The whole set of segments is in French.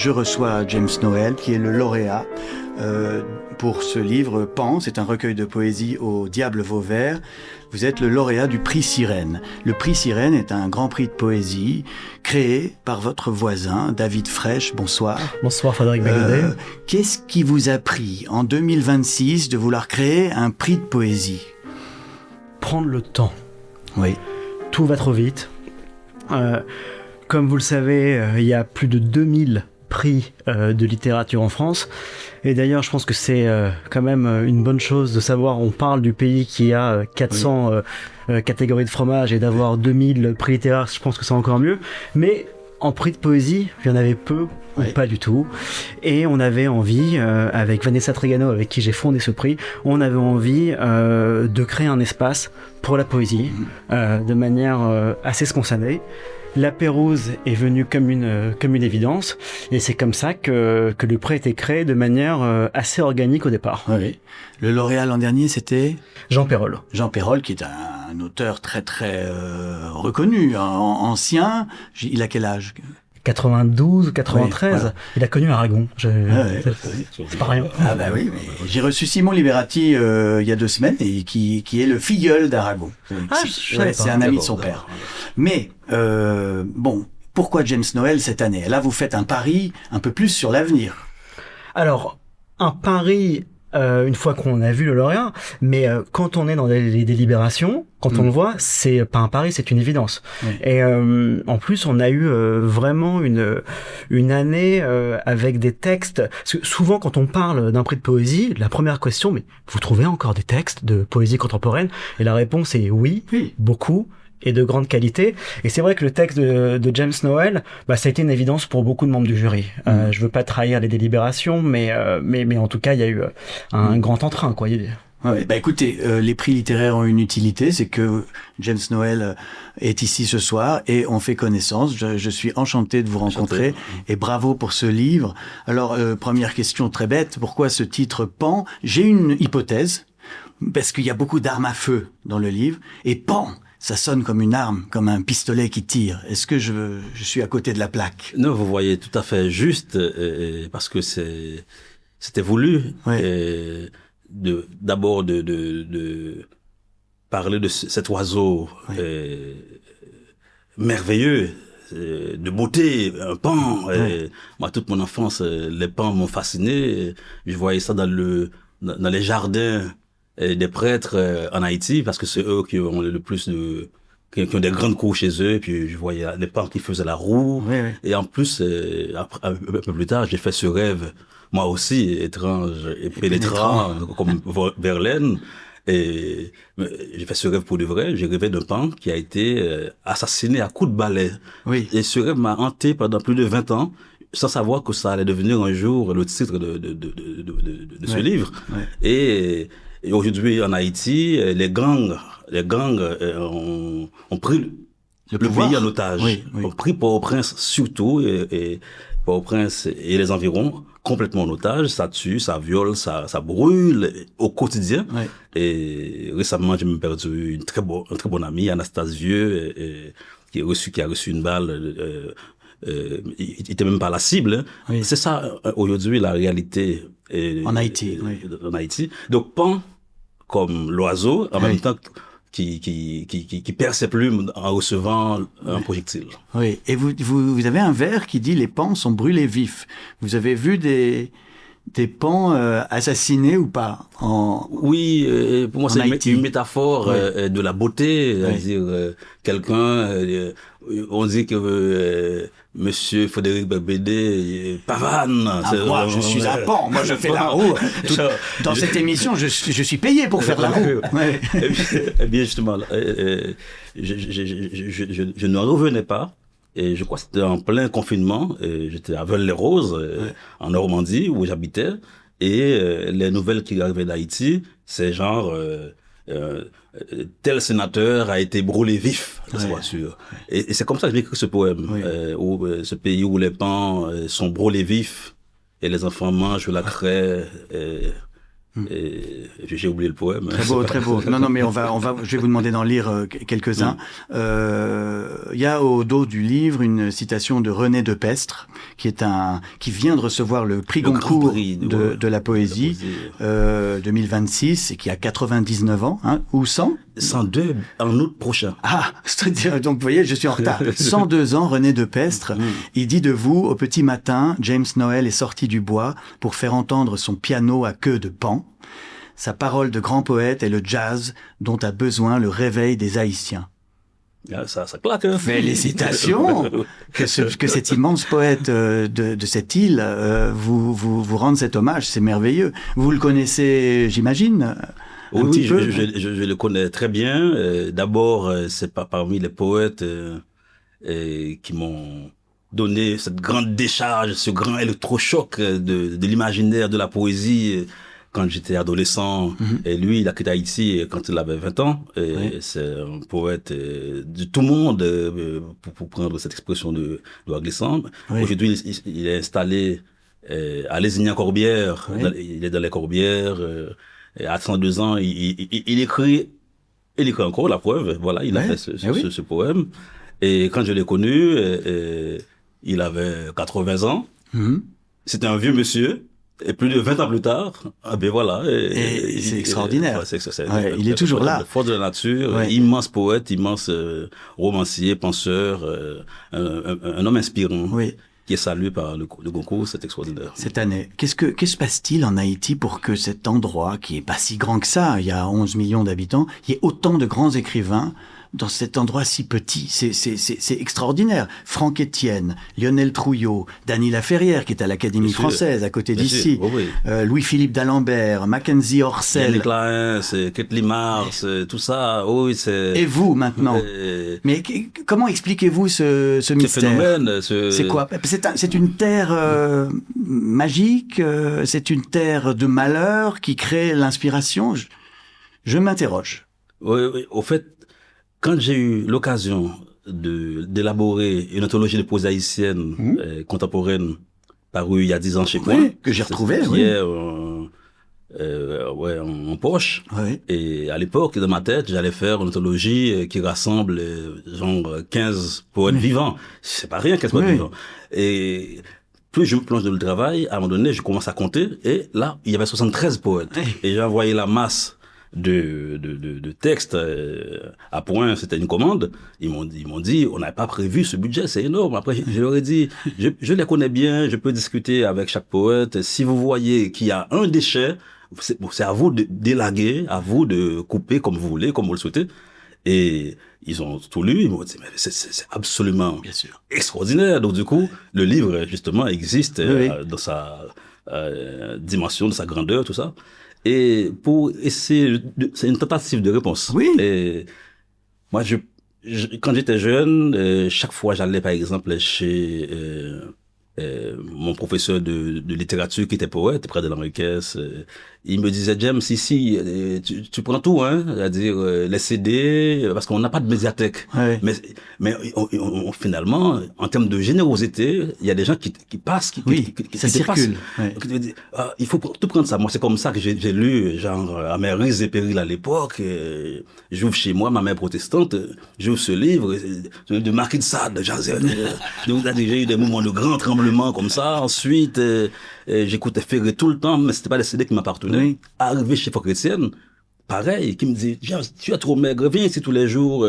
Je reçois James Noël, qui est le lauréat pour ce livre Pan. C'est un recueil de poésie au Diable Vauvert. Vous êtes le lauréat du prix Sirène. Le prix Sirène est un grand prix de poésie créé par votre voisin, David Fraiche. Bonsoir. Bonsoir Frédéric Bagodet. Qu'est-ce qui vous a pris en 2026 de vouloir créer un prix de poésie? Prendre le temps. Oui. Tout va trop vite. Comme vous le savez, il y a plus de 2000 prix de littérature en France. Et d'ailleurs, je pense que c'est quand même une bonne chose de savoir, on parle du pays qui a 400 catégories de fromage, et d'avoir 2000 prix littéraires, je pense que c'est encore mieux. Mais en prix de poésie, il y en avait peu ou pas du tout. Et on avait envie, avec Vanessa Trigano, avec qui j'ai fondé ce prix, on avait envie de créer un espace pour la poésie, de manière assez spontanée. La Pérouse est venue comme une évidence, et c'est comme ça que le prix a été créé de manière assez organique au départ. Oui. Le lauréat l'an dernier, c'était Jean Payrol. Jean Payrol, qui est un auteur très très reconnu, ancien. Il a quel âge? 92 ou 93, oui, voilà. Il a connu Aragon. C'est pas rien. Ah bah oui, mais j'ai reçu Simon Liberati il y a 2 semaines, et qui est le filleul d'Aragon. C'est un ami de son père. Mais bon, pourquoi James Noël cette année? Là, vous faites un pari un peu plus sur l'avenir. Alors, un pari une fois qu'on a vu le lauréat, mais quand on est dans les délibérations, quand on le voit, c'est pas un pari, c'est une évidence. Oui. Et en plus, on a eu vraiment une année avec des textes. Parce que souvent, quand on parle d'un prix de poésie, la première question, mais vous trouvez encore des textes de poésie contemporaine? Et la réponse est oui. Beaucoup. Et de grande qualité. Et c'est vrai que le texte de James Noël, ça a été une évidence pour beaucoup de membres du jury. Je veux pas trahir les délibérations, mais en tout cas, il y a eu un grand entrain, quoi. Ouais, écoutez, les prix littéraires ont une utilité, c'est que James Noël est ici ce soir et on fait connaissance. Je suis enchanté de vous rencontrer et bravo pour ce livre. Alors, première question très bête, pourquoi ce titre Pan? J'ai une hypothèse, parce qu'il y a beaucoup d'armes à feu dans le livre, et Pan, ça sonne comme une arme, comme un pistolet qui tire. Est-ce que je suis à côté de la plaque? Non, vous voyez tout à fait juste, parce que c'était voulu. D'abord de parler de cet oiseau merveilleux, de beauté, un pan. Moi, toute mon enfance, les pans m'ont fasciné. Je voyais ça dans les jardins des prêtres en Haïti, parce que c'est eux qui ont le plus qui ont des grandes cours chez eux, et puis je voyais les pans qui faisaient la roue. Et en plus, un peu plus tard, j'ai fait ce rêve, moi aussi, étrange et pénétrant, comme Verlaine. Et j'ai fait ce rêve pour de vrai. J'ai rêvé d'un pan qui a été assassiné à coups de balai. Et ce rêve m'a hanté pendant plus de 20 ans, sans savoir que ça allait devenir un jour le titre de ce livre. Et aujourd'hui, en Haïti, les gangs ont pris le pays en otage. Ont pris Port-au-Prince surtout, et Port-au-Prince et les environs complètement en otage. Ça tue, ça viole, ça brûle au quotidien. Et récemment, j'ai même perdu un très bon ami, Anastase Vieux, qui a reçu une balle. Il était même pas la cible. C'est ça aujourd'hui la réalité en Haïti. En Haïti. Donc Pan, comme l'oiseau, en même temps qui perd ses plumes en recevant un projectile. Oui. Et vous avez un vers qui dit les pans sont brûlés vifs. Vous avez vu des pans assassinés ou pas Oui, pour moi c'est une métaphore de la beauté, c'est-à-dire quelqu'un, on dit que Monsieur Frédéric Barbédé pavane. Moi, je suis un pan. Moi, je fais la roue. Dans cette émission, je suis payé pour faire la roue. Eh bien, justement, je ne revenais pas. Et je crois que c'était en plein confinement. J'étais à Veules-les-Roses, en Normandie, où j'habitais. Et les nouvelles qui arrivaient d'Haïti, c'est genre... tel sénateur a été brûlé vif dans sa voiture. Et c'est comme ça que j'ai écrit ce poème, où ce pays où les pans sont brûlés vifs et les enfants mangent la craie Et j'ai oublié le poème. Très beau, très beau. Non, mais je vais vous demander d'en lire quelques-uns. Il y a au dos du livre une citation de René de Pestre, qui vient de recevoir le prix Goncourt de la poésie 2026 et qui a 99 ans, ou 100 102 en août prochain. Ah, c'est-à-dire, donc vous voyez, je suis en retard. 102 ans, René de Pestre. Il dit de vous, au petit matin, James Noël est sorti du bois pour faire entendre son piano à queue de paon. Sa parole de grand poète est le jazz dont a besoin le réveil des Haïtiens. Ça claque, hein. Félicitations que cet immense poète de cette île vous rende cet hommage, c'est merveilleux. Vous le connaissez, j'imagine. Oui, je le connais très bien. D'abord, c'est pas parmi les poètes qui m'ont donné cette grande décharge, ce grand électrochoc de l'imaginaire de la poésie quand j'étais adolescent. Et lui, il a quitté Haïti quand il avait 20 ans. Et c'est un poète de tout le monde, pour prendre cette expression de Glissant. Aujourd'hui, il est installé à Lézignan-Corbière. Il est dans les Corbières. Et à 32 ans, il écrit encore, la preuve. Voilà, il a fait ce poème. Et quand je l'ai connu, il avait 80 ans. C'était un vieux monsieur. Et plus de 20 ans plus tard, ben voilà. Et c'est extraordinaire. Il est toujours là. Force de la nature, immense poète, immense romancier, penseur, un homme inspirant. Qui est salué par le Goncourt, c'est extraordinaire. Cette année, qu'est-ce que se passe-t-il en Haïti pour que cet endroit, qui est pas si grand que ça, il y a 11 millions d'habitants, il y ait autant de grands écrivains dans cet endroit si petit? C'est extraordinaire. Franck Etienne, Lionel Trouillot, Dany Laferrière, qui est à l'Académie française, à côté d'ici, Louis-Philippe d'Alembert, Mackenzie Orsel. Yannick Lahain, c'est Ketli Mars, tout ça, c'est... Et vous, maintenant? Mais comment expliquez-vous ce mystère? Phénomène, c'est quoi? C'est une terre magique, c'est une terre de malheur qui crée l'inspiration? Je m'interroge. Oui, au fait, quand j'ai eu l'occasion d'élaborer une anthologie de poésie haïtienne contemporaine parue il y a 10 ans chez moi, que j'ai retrouvé, en poche. Et à l'époque, dans ma tête, j'allais faire une anthologie qui rassemble genre 15 poètes vivants. C'est pas rien, 15 poètes vivants. Et plus je me plonge dans le travail, à un moment donné, je commence à compter, et là, il y avait 73 poètes. Et j'ai envoyé la masse de textes à point, c'était une commande. Ils m'ont dit, on n'avait pas prévu ce budget, c'est énorme. Après, je leur ai dit, je les connais bien, je peux discuter avec chaque poète. Si vous voyez qu'il y a un déchet, c'est à vous de d'élaguer, à vous de couper comme vous voulez, comme vous le souhaitez. Et ils ont tout lu, ils m'ont dit, mais c'est absolument extraordinaire. Donc du coup, le livre, justement, existe dans sa dimension, de sa grandeur, tout ça. Et pour essayer, c'est une tentative de réponse. Et moi, quand j'étais jeune, chaque fois j'allais par exemple chez mon professeur de littérature qui était poète près de l'Henriquez, il me disait, James, ici, tu prends tout, hein, c'est-à-dire les CD, parce qu'on n'a pas de médiathèque. Mais finalement, en termes de générosité, il y a des gens qui passent, qui ça circule. Il faut tout prendre ça. Moi, c'est comme ça que j'ai lu, genre, Améris et Péril à l'époque. J'ouvre chez moi, ma mère protestante, j'ouvre ce livre de Marquis de Sade. J'ai eu des moments de grand tremblement comme ça. Ensuite, j'écoutais Ferré tout le temps, mais c'était pas des CD qui m'appartenaient. Arrivé chez Franck Etienne, pareil, qui me dit, tu es trop maigre, viens ici tous les jours,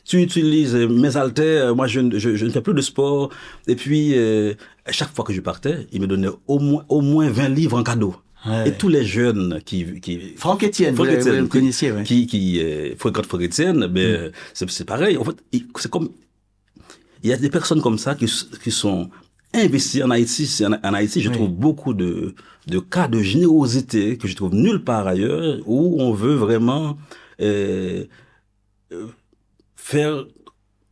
tu utilises mes haltères, moi je ne fais plus de sport. Et puis, chaque fois que je partais, il me donnait au moins 20 livres en cadeau. Et tous les jeunes qui Franck Etienne, vous le connaissiez, qui fréquentent Franck Etienne, ben, c'est pareil. En fait, c'est comme, il y a des personnes comme ça qui sont investies en Haïti. En Haïti, je trouve beaucoup de cas de générosité que je trouve nulle part ailleurs, où on veut vraiment faire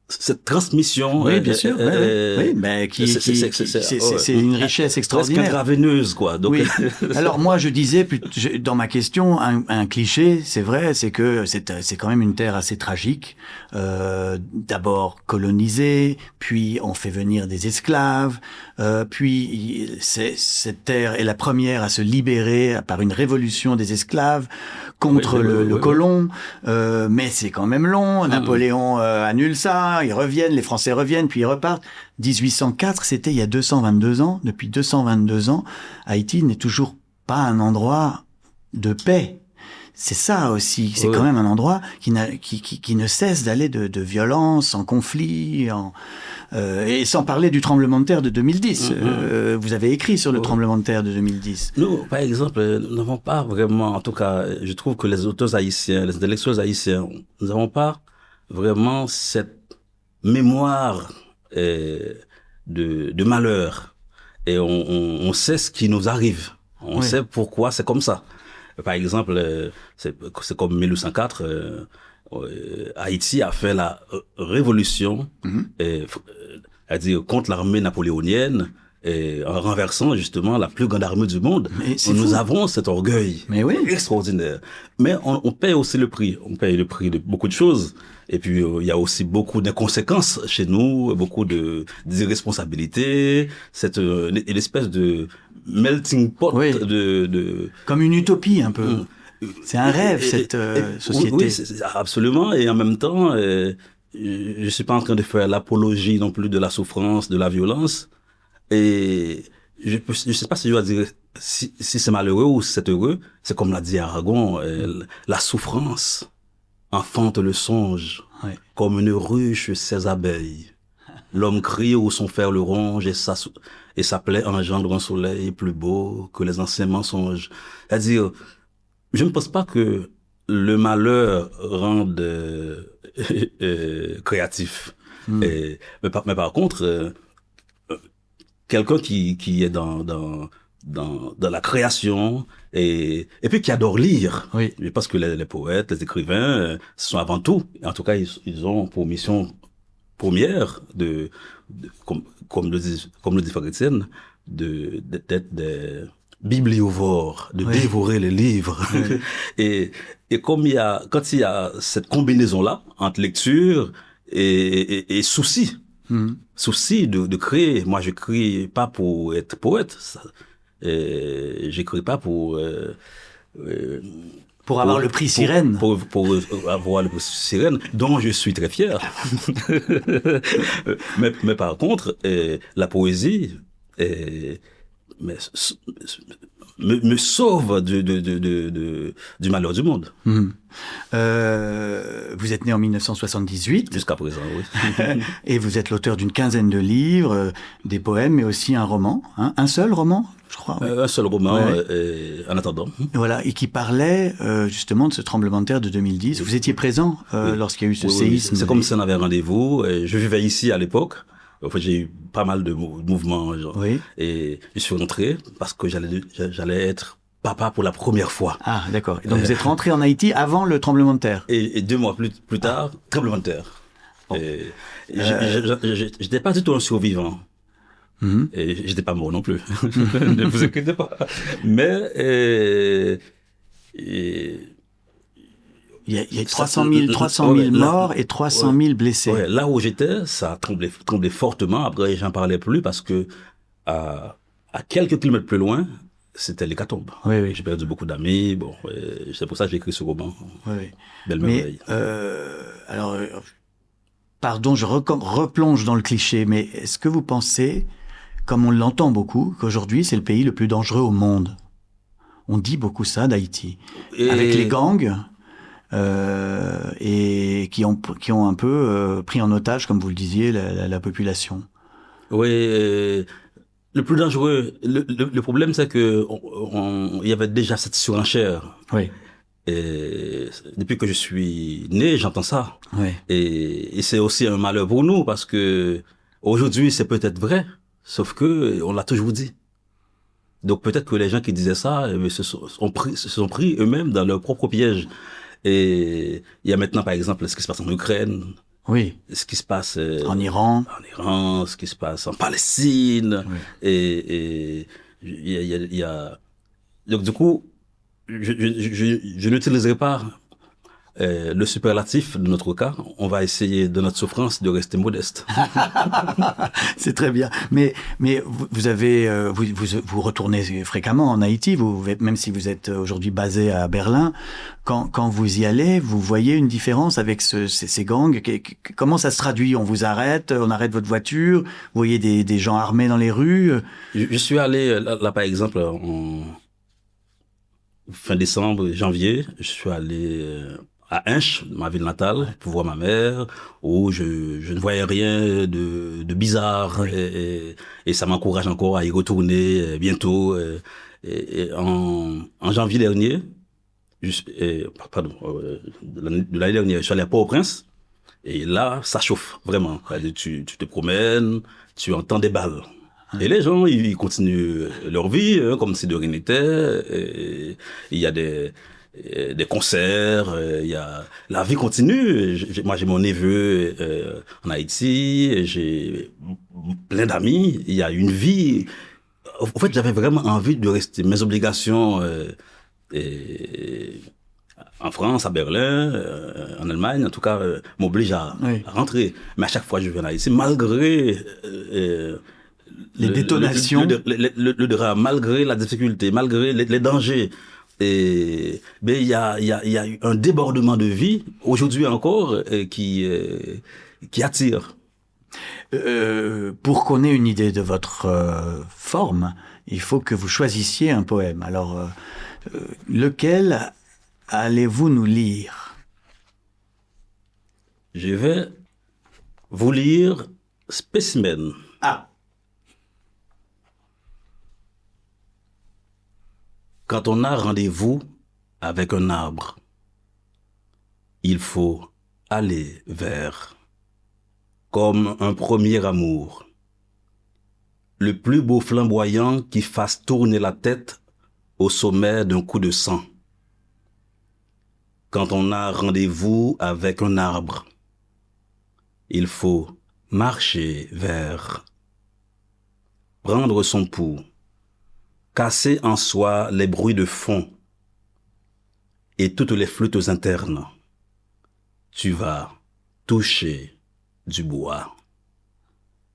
cette transmission. Oui, bien sûr. Oui, mais c'est une richesse extraordinaire. Presque gravineuse, quoi. Donc, oui. Alors moi, je disais dans ma question, un cliché, c'est vrai, c'est que c'est quand même une terre assez tragique. D'abord colonisée, puis on fait venir des esclaves, puis cette terre est la première à se libérer par une révolution des esclaves contre le colon. Mais c'est quand même long. Napoléon annule ça. Ils reviennent, les Français reviennent, puis ils repartent. 1804, c'était il y a 222 ans. Depuis 222 ans, Haïti n'est toujours pas un endroit de paix. C'est ça aussi. C'est quand même un endroit qui ne cesse d'aller de violence, en conflit, et sans parler du tremblement de terre de 2010. Vous avez écrit sur le tremblement de terre de 2010. Nous, par exemple, nous n'avons pas vraiment, en tout cas, je trouve que les auteurs haïtiens, les intellectuels haïtiens, nous n'avons pas vraiment cette mémoire de malheur. Et on sait ce qui nous arrive. On sait pourquoi c'est comme ça. Par exemple, c'est comme 1804, Haïti a fait la révolution, c'est-à-dire contre l'armée napoléonienne, en renversant justement la plus grande armée du monde. Nous avons cet orgueil extraordinaire. Mais on paye aussi le prix. On paye le prix de beaucoup de choses. Et puis, il y a aussi beaucoup d'inconséquences chez nous, beaucoup d'irresponsabilité, une espèce de melting pot comme une utopie, un peu. C'est un rêve, cette société. Oui, absolument. Et en même temps, je suis pas en train de faire l'apologie non plus de la souffrance, de la violence. Et je sais pas si je dois dire si c'est malheureux ou si c'est heureux. C'est comme l'a dit Aragon, la souffrance enfante le songe, comme une ruche ses abeilles. L'homme crie où son fer le ronge et sa plaie engendre un soleil plus beau que les anciens mensonges. C'est-à-dire, je ne pense pas que le malheur rende créatif. Mais par contre, quelqu'un qui est dans la création et puis qui adore lire. Je pense que les poètes, les écrivains, ce sont avant tout, en tout cas, ils ont pour mission première comme le dit Frédéric, d'être des bibliovores, de dévorer les livres. et quand il y a cette combinaison-là entre lecture et souci, souci de créer. Moi, je n'écris pas pour être poète. J'écris pas pour avoir le prix Sirène. Pour avoir le prix Sirène, dont je suis très fier. mais par contre, la poésie me sauve du malheur du monde. Vous êtes né en 1978. Jusqu'à présent, oui. Et vous êtes l'auteur d'une quinzaine de livres, des poèmes, mais aussi un roman. Un seul roman, je crois. Un seul roman, en attendant. Voilà, et qui parlait justement de ce tremblement de terre de 2010. Vous étiez présent lorsqu'il y a eu ce séisme. C'est comme si on avait rendez-vous. Je vivais ici à l'époque. En fait, j'ai eu pas mal de mouvements. Et je suis rentré parce que j'allais être papa pour la première fois. Ah, d'accord. Et donc vous êtes rentré en Haïti avant le tremblement de terre. Et 2 mois plus tard, tremblement de terre. J'étais pas du tout un survivant. Et j'étais pas mort non plus. Ne vous inquiétez pas. Mais il y a 300 000 morts et 300 000 blessés. Là où j'étais, ça a tremblé fortement. Après, j'en parlais plus parce que à quelques kilomètres plus loin, c'était l'hécatombe. J'ai perdu beaucoup d'amis. Bon, c'est pour ça que j'ai écrit ce roman. Belle merveille. Alors, pardon, je replonge dans le cliché, mais est-ce que vous pensez, comme on l'entend beaucoup, qu'aujourd'hui c'est le pays le plus dangereux au monde? On dit beaucoup ça d'Haïti. Avec les gangs. Et qui ont un peu pris en otage, comme vous le disiez, la population. Oui, le plus dangereux. Le problème, c'est que il y avait déjà cette surenchère. Et depuis que je suis né, j'entends ça. Et c'est aussi un malheur pour nous parce que aujourd'hui, c'est peut-être vrai, sauf que on l'a toujours dit. Donc peut-être que les gens qui disaient ça se sont pris eux-mêmes dans leur propre piège. Et il y a maintenant, par exemple, ce qui se passe en Ukraine. Oui. Ce qui se passe en Iran, ce qui se passe en Palestine, oui. et il y a donc du coup, je n'utiliserai pas le superlatif de notre cas. On va essayer de notre souffrance de rester modeste. C'est très bien. Mais vous avez vous retournez fréquemment en Haïti. Même si vous êtes aujourd'hui basé à Berlin, quand vous y allez, vous voyez une différence avec ces gangs. Comment ça se traduit? On vous arrête, on arrête votre voiture. Vous voyez des gens armés dans les rues. Je suis allé là par exemple en fin décembre, janvier. Je suis allé à Hinche, ma ville natale, pour voir ma mère, où je ne voyais rien de bizarre, et ça m'encourage encore à y retourner bientôt. Et en janvier dernier, de l'année dernière, je suis allé à Port-au-Prince, et là, ça chauffe, vraiment. Tu te promènes, tu entends des balles. Et les gens, ils continuent leur vie, comme si de rien n'était. Et il y a des concerts, la vie continue. Moi, j'ai mon neveu en Haïti, j'ai plein d'amis. Il y a une vie. En fait, j'avais vraiment envie de rester. Mes obligations en France, à Berlin, en Allemagne, en tout cas, m'obligent à rentrer. Mais à chaque fois, je viens en Haïti, malgré les détonations, le drame, malgré la difficulté, malgré les dangers. Mais il y a eu un débordement de vie aujourd'hui encore qui attire. Pour qu'on ait une idée de votre forme, il faut que vous choisissiez un poème. Alors, lequel allez-vous nous lire? Je vais vous lire Spécimen. Ah. Quand on a rendez-vous avec un arbre, il faut aller vers, comme un premier amour, le plus beau flamboyant qui fasse tourner la tête au sommet d'un coup de sang. Quand on a rendez-vous avec un arbre, il faut marcher vers, prendre son pouls, casser en soi les bruits de fond et toutes les flûtes internes. Tu vas toucher du bois.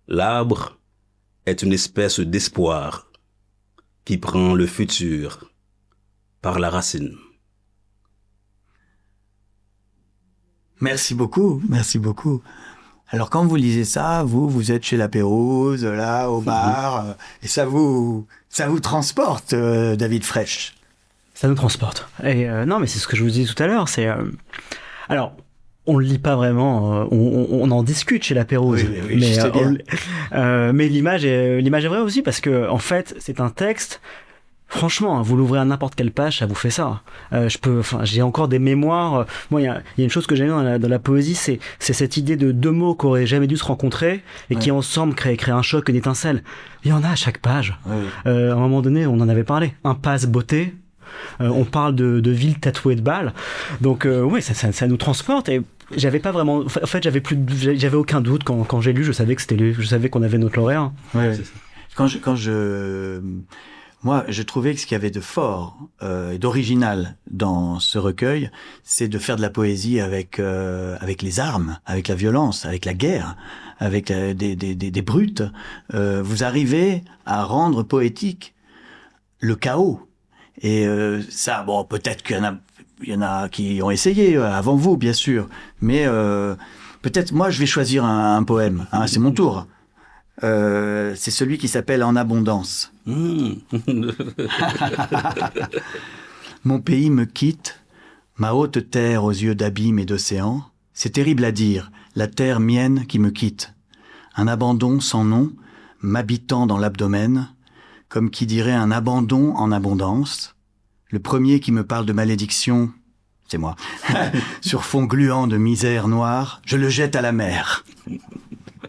L'arbre est une espèce d'espoir qui prend le futur par la racine. Merci beaucoup, merci beaucoup. Alors quand vous lisez ça, vous êtes chez la Pérouse, là, au bar, et ça vous transporte, David Fresh. Ça nous transporte. Et non, mais c'est ce que je vous disais tout à l'heure, c'est... alors, on le lit pas vraiment, on en discute chez la Pérouse, oui, mais l'image est vraie aussi, parce que en fait, c'est un texte... Franchement, vous l'ouvrez à n'importe quelle page, ça vous fait ça. J'ai encore des mémoires. Moi, il y a une chose que j'aime dans la poésie, c'est cette idée de deux mots qui auraient jamais dû se rencontrer et qui ensemble créent un choc, une étincelle. Il y en a à chaque page. À un moment donné, on en avait parlé. Impasse beauté. On parle de ville tatouée de balles. Donc, ça nous transporte. Et j'avais pas vraiment. En fait, j'avais aucun doute quand j'ai lu. Je savais qu'on avait notre lauréat. Moi, je trouvais que ce qu'il y avait de fort et d'original dans ce recueil, c'est de faire de la poésie avec les armes, avec la violence, avec la guerre, avec des brutes. Vous arrivez à rendre poétique le chaos. Et ça, bon, peut-être qu'il y en a qui ont essayé avant vous, bien sûr. Mais peut-être, moi, je vais choisir un poème. Hein, c'est mon tour. C'est celui qui s'appelle En abondance. Mon pays me quitte, ma haute terre aux yeux d'abîme et d'océan. C'est terrible à dire, la terre mienne qui me quitte. Un abandon sans nom, m'habitant dans l'abdomen, comme qui dirait un abandon en abondance. Le premier qui me parle de malédiction, c'est moi. Sur fond gluant de misère noire, je le jette à la mer.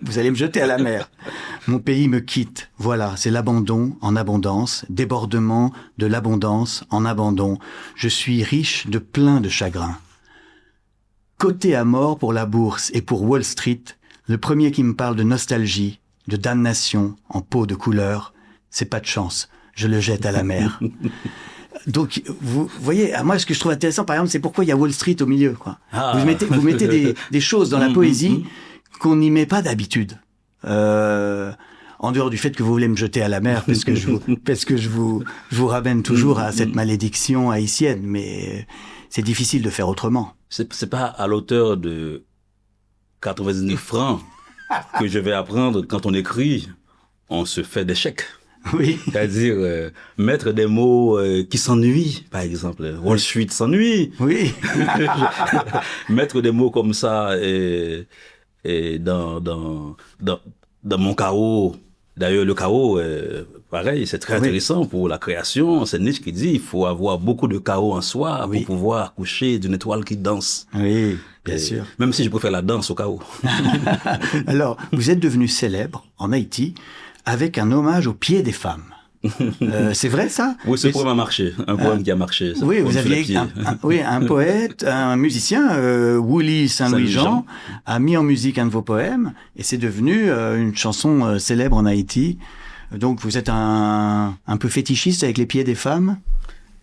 Vous allez me jeter à la mer. Mon pays me quitte. Voilà, c'est l'abandon en abondance, débordement de l'abondance en abandon. Je suis riche de plein de chagrin. coté à mort pour la bourse et pour Wall Street, le premier qui me parle de nostalgie, de damnation en peau de couleur, c'est pas de chance, je le jette à la mer. Donc, vous voyez, moi, ce que je trouve intéressant, par exemple, c'est pourquoi il y a Wall Street au milieu, quoi. Ah. Vous mettez des choses dans la poésie qu'on n'y met pas d'habitude. En dehors du fait que vous voulez me jeter à la mer, parce que je vous ramène toujours à cette malédiction haïtienne, mais c'est difficile de faire autrement. C'est pas à l'auteur de 99 francs que je vais apprendre quand on écrit, on se fait des chèques. Oui. C'est-à-dire mettre des mots qui s'ennuient, par exemple. Wall Street s'ennuie. Oui. Mettre des mots comme ça et dans mon chaos. D'ailleurs, le chaos, pareil, c'est très intéressant pour la création. C'est Nietzsche qui dit il faut avoir beaucoup de chaos en soi pour pouvoir accoucher d'une étoile qui danse. Oui, bien sûr. Même si je préfère la danse au chaos. Alors, vous êtes devenu célèbre en Haïti avec un hommage aux pieds des femmes. C'est vrai ça? Oui, ce poème a marché, un poème qui a marché. Oui, vous aviez un poète, un musicien, Willy Saint-Louis-Jean, a mis en musique un de vos poèmes et c'est devenu une chanson célèbre en Haïti. Donc vous êtes un peu fétichiste avec les pieds des femmes?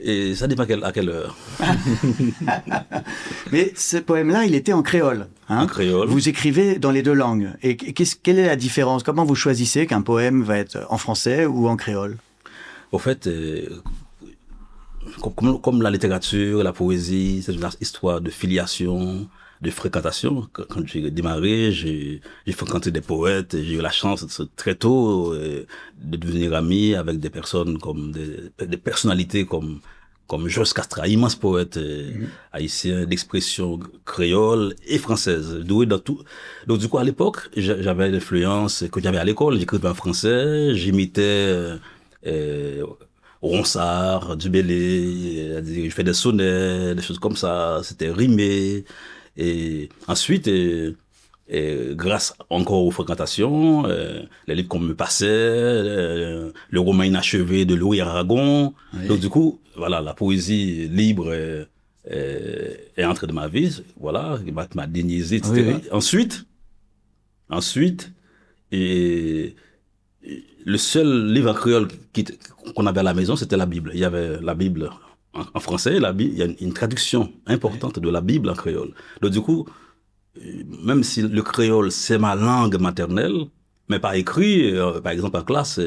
Et ça dépend à quelle heure. Mais ce poème-là, il était en créole. En créole. Vous écrivez dans les deux langues. Et quelle est la différence? Comment vous choisissez qu'un poème va être en français ou en créole? Au fait, comme la littérature, la poésie, c'est une histoire de filiation, de fréquentation. Quand j'ai démarré, j'ai fréquenté des poètes, j'ai eu la chance très tôt de devenir ami avec des personnes comme des personnalités comme Georges Castra, immense poète haïtien d'expression créole et française, doué dans tout. Donc du coup, à l'époque, j'avais l'influence que j'avais à l'école, j'écrivais en français, j'imitais Ronsard, Dubélé, je fais des sonnets, des choses comme ça, c'était rimé. Et ensuite, grâce encore aux fréquentations, les livres qu'on me passait, le roman inachevé de Louis Aragon. Oui. Donc du coup, voilà, la poésie libre est entrée dans ma vie, voilà, m'a déniaisé, etc. Oui, oui. Ensuite, le seul livre en créole qu'on avait à la maison, c'était la Bible. Il y avait la Bible en français, il y a une traduction importante de la Bible en créole. Donc du coup, même si le créole, c'est ma langue maternelle, mais pas écrit, par exemple en classe,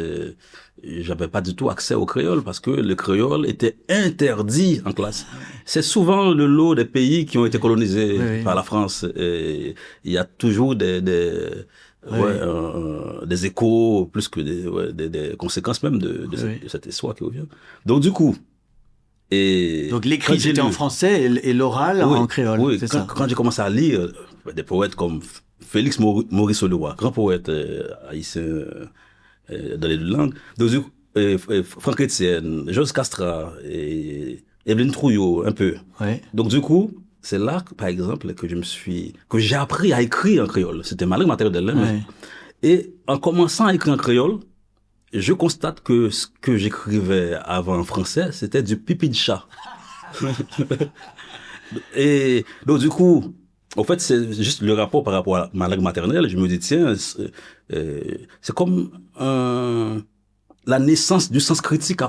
j'avais pas du tout accès au créole parce que le créole était interdit en classe. C'est souvent le lot des pays qui ont été colonisés par la France. Et il y a toujours des échos, plus que des conséquences même de cette histoire qui revient. Donc du coup, donc l'écrit c'était en français et l'oral en créole. Oui, quand j'ai commencé à lire des poètes comme Félix Maurice Leroy, grand poète haïtien dans les deux langues, donc Franck Etienne, Georges Castra et Evelyne Trouillot un peu. Ouais. Donc du coup, c'est là, par exemple, que j'ai appris à écrire en créole. C'était ma langue maternelle. Ouais. Et en commençant à écrire en créole, je constate que ce que j'écrivais avant en français, c'était du pipi de chat. Et donc, du coup, en fait, c'est juste le rapport par rapport à ma langue maternelle. Je me dis, tiens, c'est comme la naissance du sens critique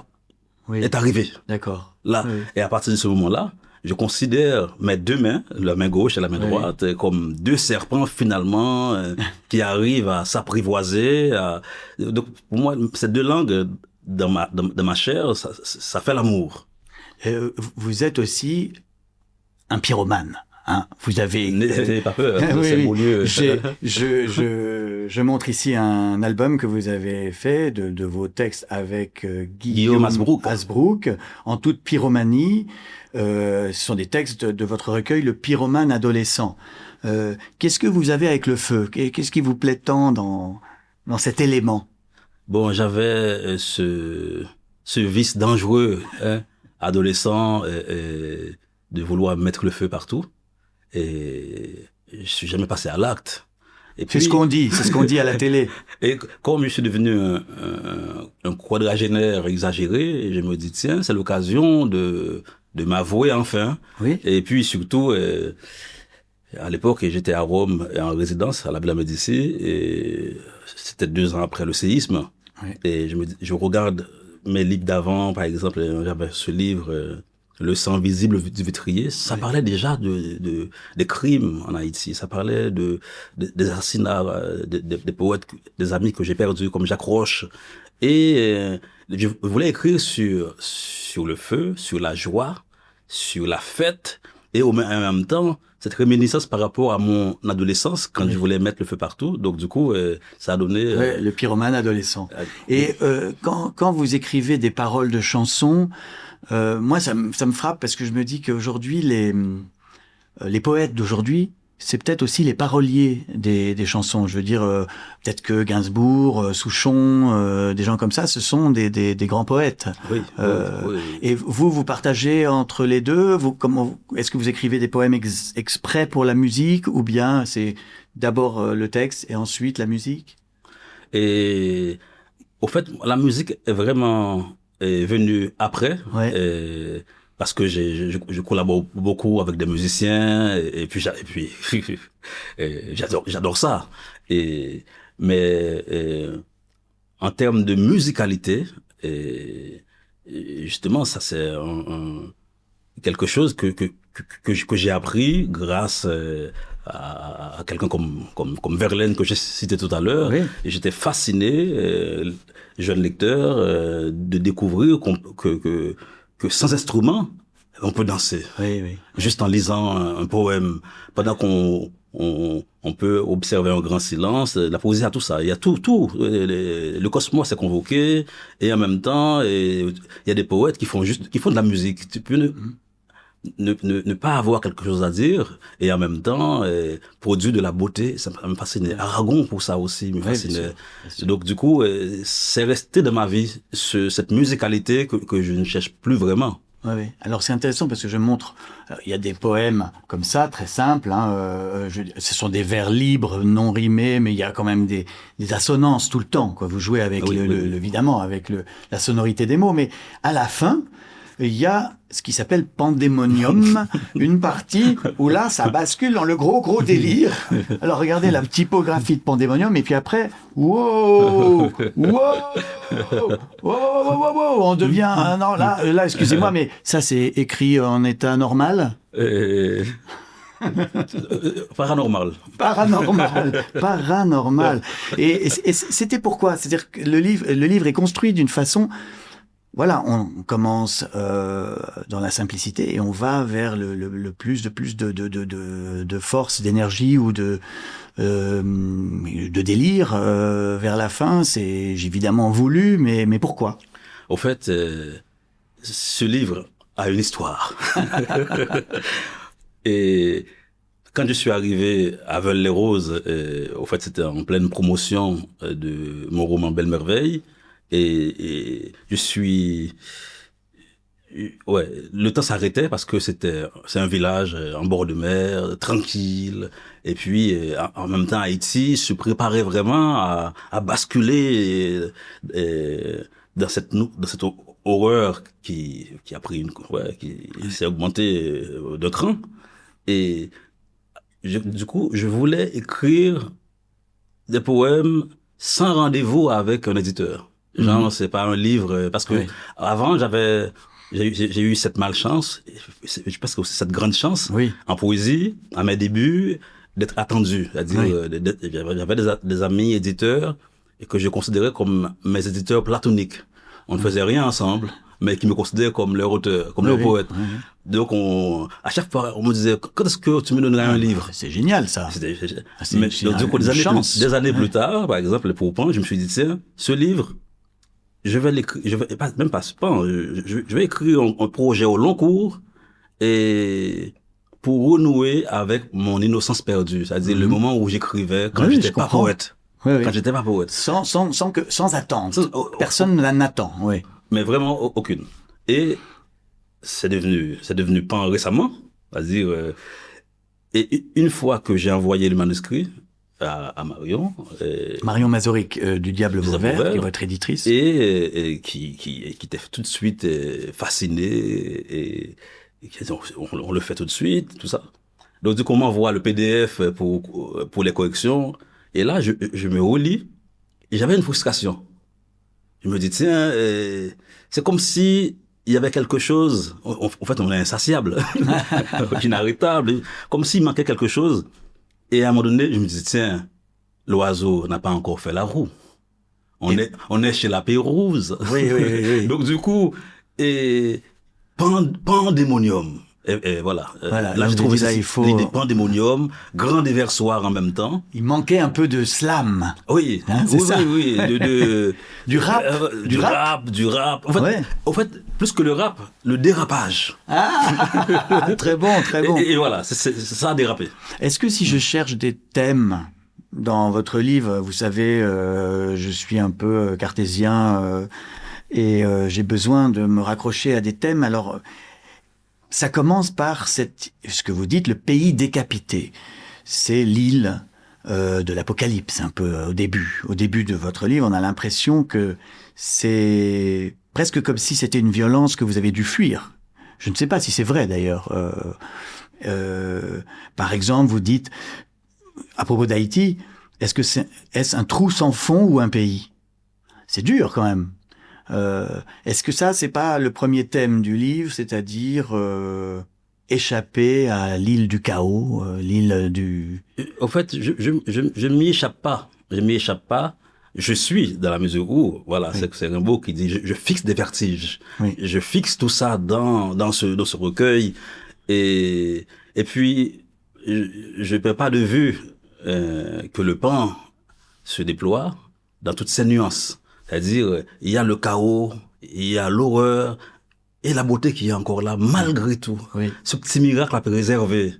est arrivée. D'accord. Là. Oui. Et à partir de ce moment-là, je considère mes deux mains, la main gauche et la main droite, comme deux serpents finalement qui arrivent à s'apprivoiser. Donc pour moi, ces deux langues dans ma chair, ça fait l'amour. Vous êtes aussi un pyromane. Hein, vous avez. N'ayez pas peur. C'est mieux. Je montre ici un album que vous avez fait de vos textes avec Guillaume Asbrook en toute pyromanie. Ce sont des textes de votre recueil, Le Pyromane adolescent. Qu'est-ce que vous avez avec le feu? Qu'est-ce qui vous plaît tant dans cet élément? Bon, j'avais ce vice dangereux, adolescent, de vouloir mettre le feu partout. Et je suis jamais passé à l'acte. C'est ce qu'on dit à la télé. Et comme je suis devenu un quadragénaire exagéré, je me dis tiens, c'est l'occasion de m'avouer enfin. Oui. Et puis surtout À l'époque, j'étais à Rome en résidence à la Villa Médicis et c'était 2 ans après le séisme. Oui. Et je regarde mes livres d'avant, par exemple, j'avais ce livre, Le sang visible du vitrier. Ça Oui. parlait déjà des crimes en Haïti. Ça parlait des assassinats, des poètes, des amis que j'ai perdus, comme Jacques Roche. Et je voulais écrire sur le feu, sur la joie, sur la fête, et en même temps, cette réminiscence par rapport à mon adolescence, quand je voulais mettre le feu partout. Donc, du coup, ça a donné... Ouais, le pyromane adolescent. Et quand vous écrivez des paroles de chansons, moi, ça me frappe parce que je me dis qu'aujourd'hui, les poètes d'aujourd'hui, c'est peut-être aussi les paroliers des chansons. Je veux dire, peut-être que Gainsbourg, Souchon, des gens comme ça, ce sont des grands poètes. Oui, oui. Et vous partagez entre les deux. Est-ce que vous écrivez des poèmes exprès pour la musique, ou bien c'est d'abord le texte et ensuite la musique? Et au fait, la musique est vraiment venue après. Ouais. Parce que je collabore beaucoup avec des musiciens et puis j'adore ça. Mais en termes de musicalité, justement, ça c'est quelque chose que j'ai appris grâce à quelqu'un comme Verlaine que j'ai cité tout à l'heure. Oui. Et j'étais fasciné, jeune lecteur, de découvrir que sans instrument, on peut danser. Oui, oui. Juste en lisant un poème, pendant qu'on peut observer un grand silence. La poésie a tout ça. Il y a tout. Le cosmos est convoqué, et en même temps, il y a des poètes qui font de la musique. Tu peux ne pas avoir quelque chose à dire, et en même temps, produire de la beauté. Ça me fascinait. Aragon, pour ça aussi, me fascinait. Bien sûr. Donc, du coup, c'est resté dans ma vie, cette musicalité que je ne cherche plus vraiment. Oui, oui. Alors c'est intéressant parce que je montre, il y a des poèmes comme ça, très simples, ce sont des vers libres, non rimés, mais il y a quand même des assonances tout le temps, quoi. Vous jouez avec évidemment, avec la sonorité des mots, mais à la fin, il y a ce qui s'appelle Pandémonium, une partie où là, ça bascule dans le gros délire. Alors regardez la typographie de Pandémonium, et puis après, wow, on devient, non, là, excusez-moi, mais ça c'est écrit en état normal? Paranormal. Et c'était pourquoi? C'est-à-dire que le livre est construit d'une façon. Voilà, on commence dans la simplicité et on va vers le plus de force, d'énergie ou de délire vers la fin. C'est évidemment voulu, mais pourquoi? Au fait, ce livre a une histoire. Et quand je suis arrivé à Veules-les-Roses, au fait, c'était en pleine promotion de mon roman Belle Merveille. Et le temps s'arrêtait parce que c'est un village en bord de mer, tranquille. Et puis, en même temps, Haïti se préparait vraiment à basculer dans cette horreur qui a pris qui s'est augmentée de cran. Et du coup, je voulais écrire des poèmes sans rendez-vous avec un éditeur. Genre, c'est pas un livre, parce que avant, j'ai eu cette malchance, je pense que c'est cette grande chance, en poésie, à mes débuts, d'être attendu. C'est-à-dire, j'avais des amis éditeurs, et que je considérais comme mes éditeurs platoniques. On ne faisait rien ensemble, mais qui me considéraient comme leur auteur, comme leur poète. Donc, à chaque fois, on me disait, quand est-ce que tu me donnerais un livre? C'est génial, ça. Mais du coup, des années plus tard, par exemple, pour Pan, je me suis dit, tiens, ce livre, je vais écrire un projet au long cours, et pour renouer avec mon innocence perdue. C'est-à-dire le moment où j'écrivais quand j'étais pas poète. Quand j'étais pas poète. Sans attente. Personne ne n'attend, Mais vraiment aucune. Et c'est devenu Pan récemment. C'est-à-dire, et une fois que j'ai envoyé le manuscrit à Marion. Marion Mazoric du Diable Vauvert, qui est votre éditrice. Et qui était tout de suite fascinée, et on le fait tout de suite, tout ça. Donc, du coup, on m'envoie le PDF pour les corrections. Et là, je me relis et j'avais une frustration. Je me dis, tiens, c'est comme si il y avait quelque chose. En fait, on est insatiable, inarrêtable, comme s'il manquait quelque chose. Et à un moment donné, je me dis, tiens, l'oiseau n'a pas encore fait la roue. On est chez la Pérouse. Oui. Donc, du coup, pandémonium. Et voilà. Là, je trouve ça, il faut... L'idée pandémonium, grand déversoir en même temps. Il manquait un peu de slam. Oui, hein, c'est ça. Oui. Du rap. Du rap. En fait, plus que le rap, le dérapage. Ah, très bon. Et voilà, c'est ça a dérapé. Est-ce que si je cherche des thèmes dans votre livre, vous savez, je suis un peu cartésien et j'ai besoin de me raccrocher à des thèmes, alors... Ça commence par ce que vous dites, le pays décapité. C'est l'île de l'Apocalypse, un peu au début. Au début de votre livre, on a l'impression que c'est presque comme si c'était une violence que vous avez dû fuir. Je ne sais pas si c'est vrai d'ailleurs. Par exemple, vous dites, à propos d'Haïti, est-ce un trou sans fond ou un pays? C'est dur quand même. Est-ce que ça, c'est pas le premier thème du livre, c'est-à-dire échapper à l'île du chaos, l'île du... En fait, je m'y échappe pas. Je m'y échappe pas. Je suis dans la mesure où, voilà, oui. C'est un mot qui dit, je fixe des vertiges. Oui. Je fixe tout ça dans ce recueil. Et puis, je ne perds pas de vue que le pan se déploie dans toutes ses nuances. C'est-à-dire, il y a le chaos, il y a l'horreur et la beauté qui est encore là, malgré tout. Oui. Ce petit miracle a préservé.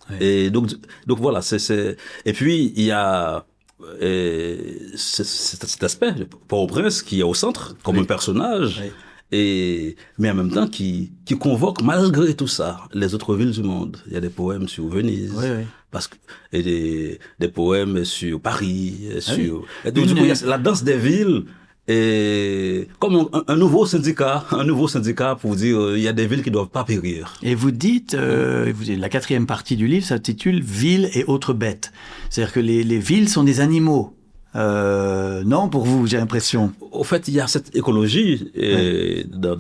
Oui. Et donc voilà, et puis, il y a cet aspect, Port-au-Prince, qui est au centre, comme un personnage, mais en même temps, qui convoque, malgré tout ça, les autres villes du monde. Il y a des poèmes sur Venise. Et des poèmes sur Paris, sur... Et donc, du coup, il y a la danse des villes. Et comme un nouveau syndicat pour dire il y a des villes qui doivent pas périr. Et vous dites, la 4e partie du livre s'intitule Villes et autres bêtes. C'est-à-dire que les villes sont des animaux. Non, pour vous, j'ai l'impression. Au fait, il y a cette écologie dans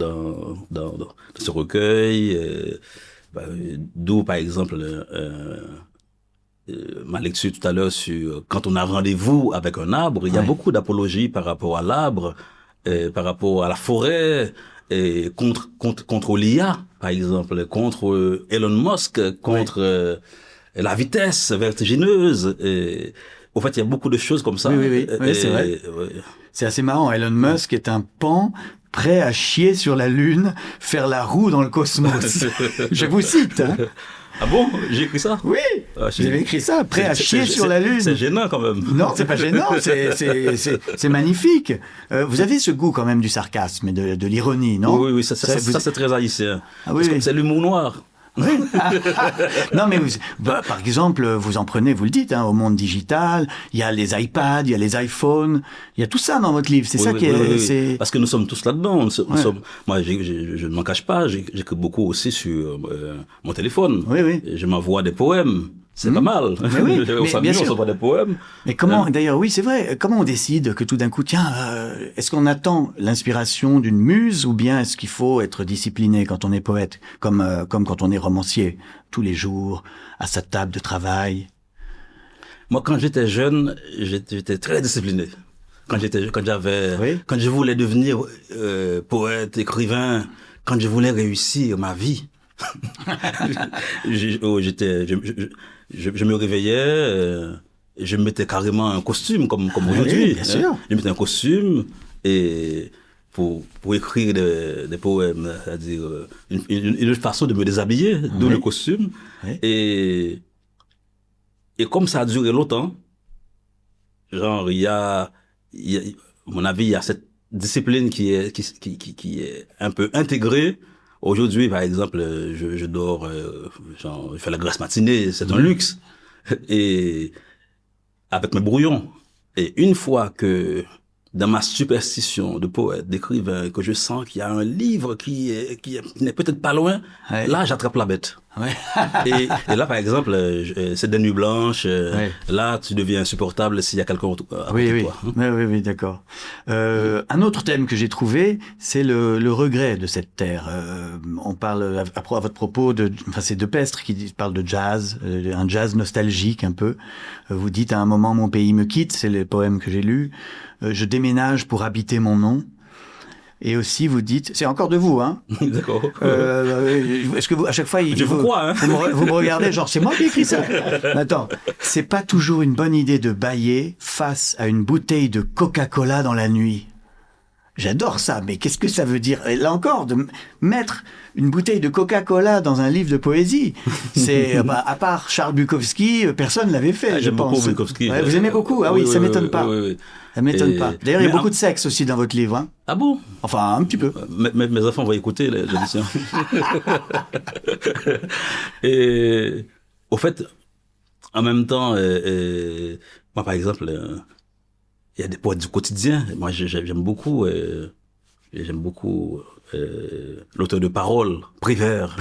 ce recueil, d'où par exemple ma lecture tout à l'heure sur quand on a rendez-vous avec un arbre, il y a beaucoup d'apologie par rapport à l'arbre, par rapport à la forêt, et contre l'IA, par exemple, contre Elon Musk, contre la vitesse vertigineuse. Et, au fait, il y a beaucoup de choses comme ça. Oui, c'est vrai. C'est assez marrant. Elon Musk est un pan prêt à chier sur la Lune, faire la roue dans le cosmos. Je vous cite, hein. Ah bon? J'ai écrit ça? Oui, vous avez écrit ça, prêt à chier sur la Lune. C'est gênant quand même. Non, c'est pas gênant, c'est magnifique. Vous avez ce goût quand même du sarcasme et de l'ironie, non? Oui, ça c'est très haïtien. Ah, oui. C'est l'humour noir. Oui. Non, mais par exemple, vous en prenez, vous le dites, hein, au monde digital, il y a les iPads, il y a les iPhones, il y a tout ça dans votre livre. C'est ça qui est... Parce que nous sommes tous là-dedans. Moi, je ne m'en cache pas, j'écris beaucoup aussi sur mon téléphone. Oui. Je m'envoie des poèmes. C'est pas mal. Aux familles, on s'envoie des poèmes. Mais comment, d'ailleurs, oui, c'est vrai, comment on décide que tout d'un coup, tiens, est-ce qu'on attend l'inspiration d'une muse ou bien est-ce qu'il faut être discipliné quand on est poète, comme quand on est romancier, tous les jours, à sa table de travail? Moi, quand j'étais jeune, j'étais très discipliné. Quand je voulais devenir poète, écrivain, quand je voulais réussir ma vie, je me réveillais, je me mettais carrément un costume comme aujourd'hui. Bien sûr. Je mettais un costume et pour écrire des poèmes, c'est-à-dire une façon de me déshabiller, d'où le costume. Et comme ça a duré longtemps, genre à mon avis, il y a cette discipline qui est un peu intégrée. Aujourd'hui, par exemple, je dors, je fais la grasse matinée, c'est un luxe, et avec mes brouillons. Et une fois que, dans ma superstition de poète, d'écrivain, que je sens qu'il y a un livre qui n'est peut-être pas loin, là, j'attrape la bête. Ouais. Et là, par exemple, c'est des nuits blanches. Ouais. Là, tu deviens insupportable s'il y a quelqu'un à côté de toi. Oui, d'accord. Un autre thème que j'ai trouvé, c'est le regret de cette terre. On parle à votre propos c'est De Pestre qui parle de jazz, un jazz nostalgique un peu. Vous dites à un moment, mon pays me quitte, c'est le poème que j'ai lu. Je déménage pour habiter mon nom. Et aussi, vous dites, c'est encore de vous, hein? D'accord. Est-ce que vous, à chaque fois, Je vous crois, hein? vous me regardez, genre, c'est moi qui ai écrit ça. Mais attends, c'est pas toujours une bonne idée de bâiller face à une bouteille de Coca-Cola dans la nuit. J'adore ça, mais qu'est-ce que ça veut dire? Et là encore, de mettre une bouteille de Coca-Cola dans un livre de poésie, c'est, à part Charles Bukowski, personne l'avait fait, je pense. J'aime beaucoup Bukowski. Ouais, vous aimez beaucoup? Ah oui, ça m'étonne pas. Oui. Ça m'étonne pas. D'ailleurs, il y a beaucoup de sexe aussi dans votre livre, hein? Ah bon? Enfin, un petit peu. Mes enfants vont écouter l'édition. Et au fait, en même temps, moi par exemple, il y a des poètes du quotidien. Moi, j'aime beaucoup l'auteur de Paroles, Prévert.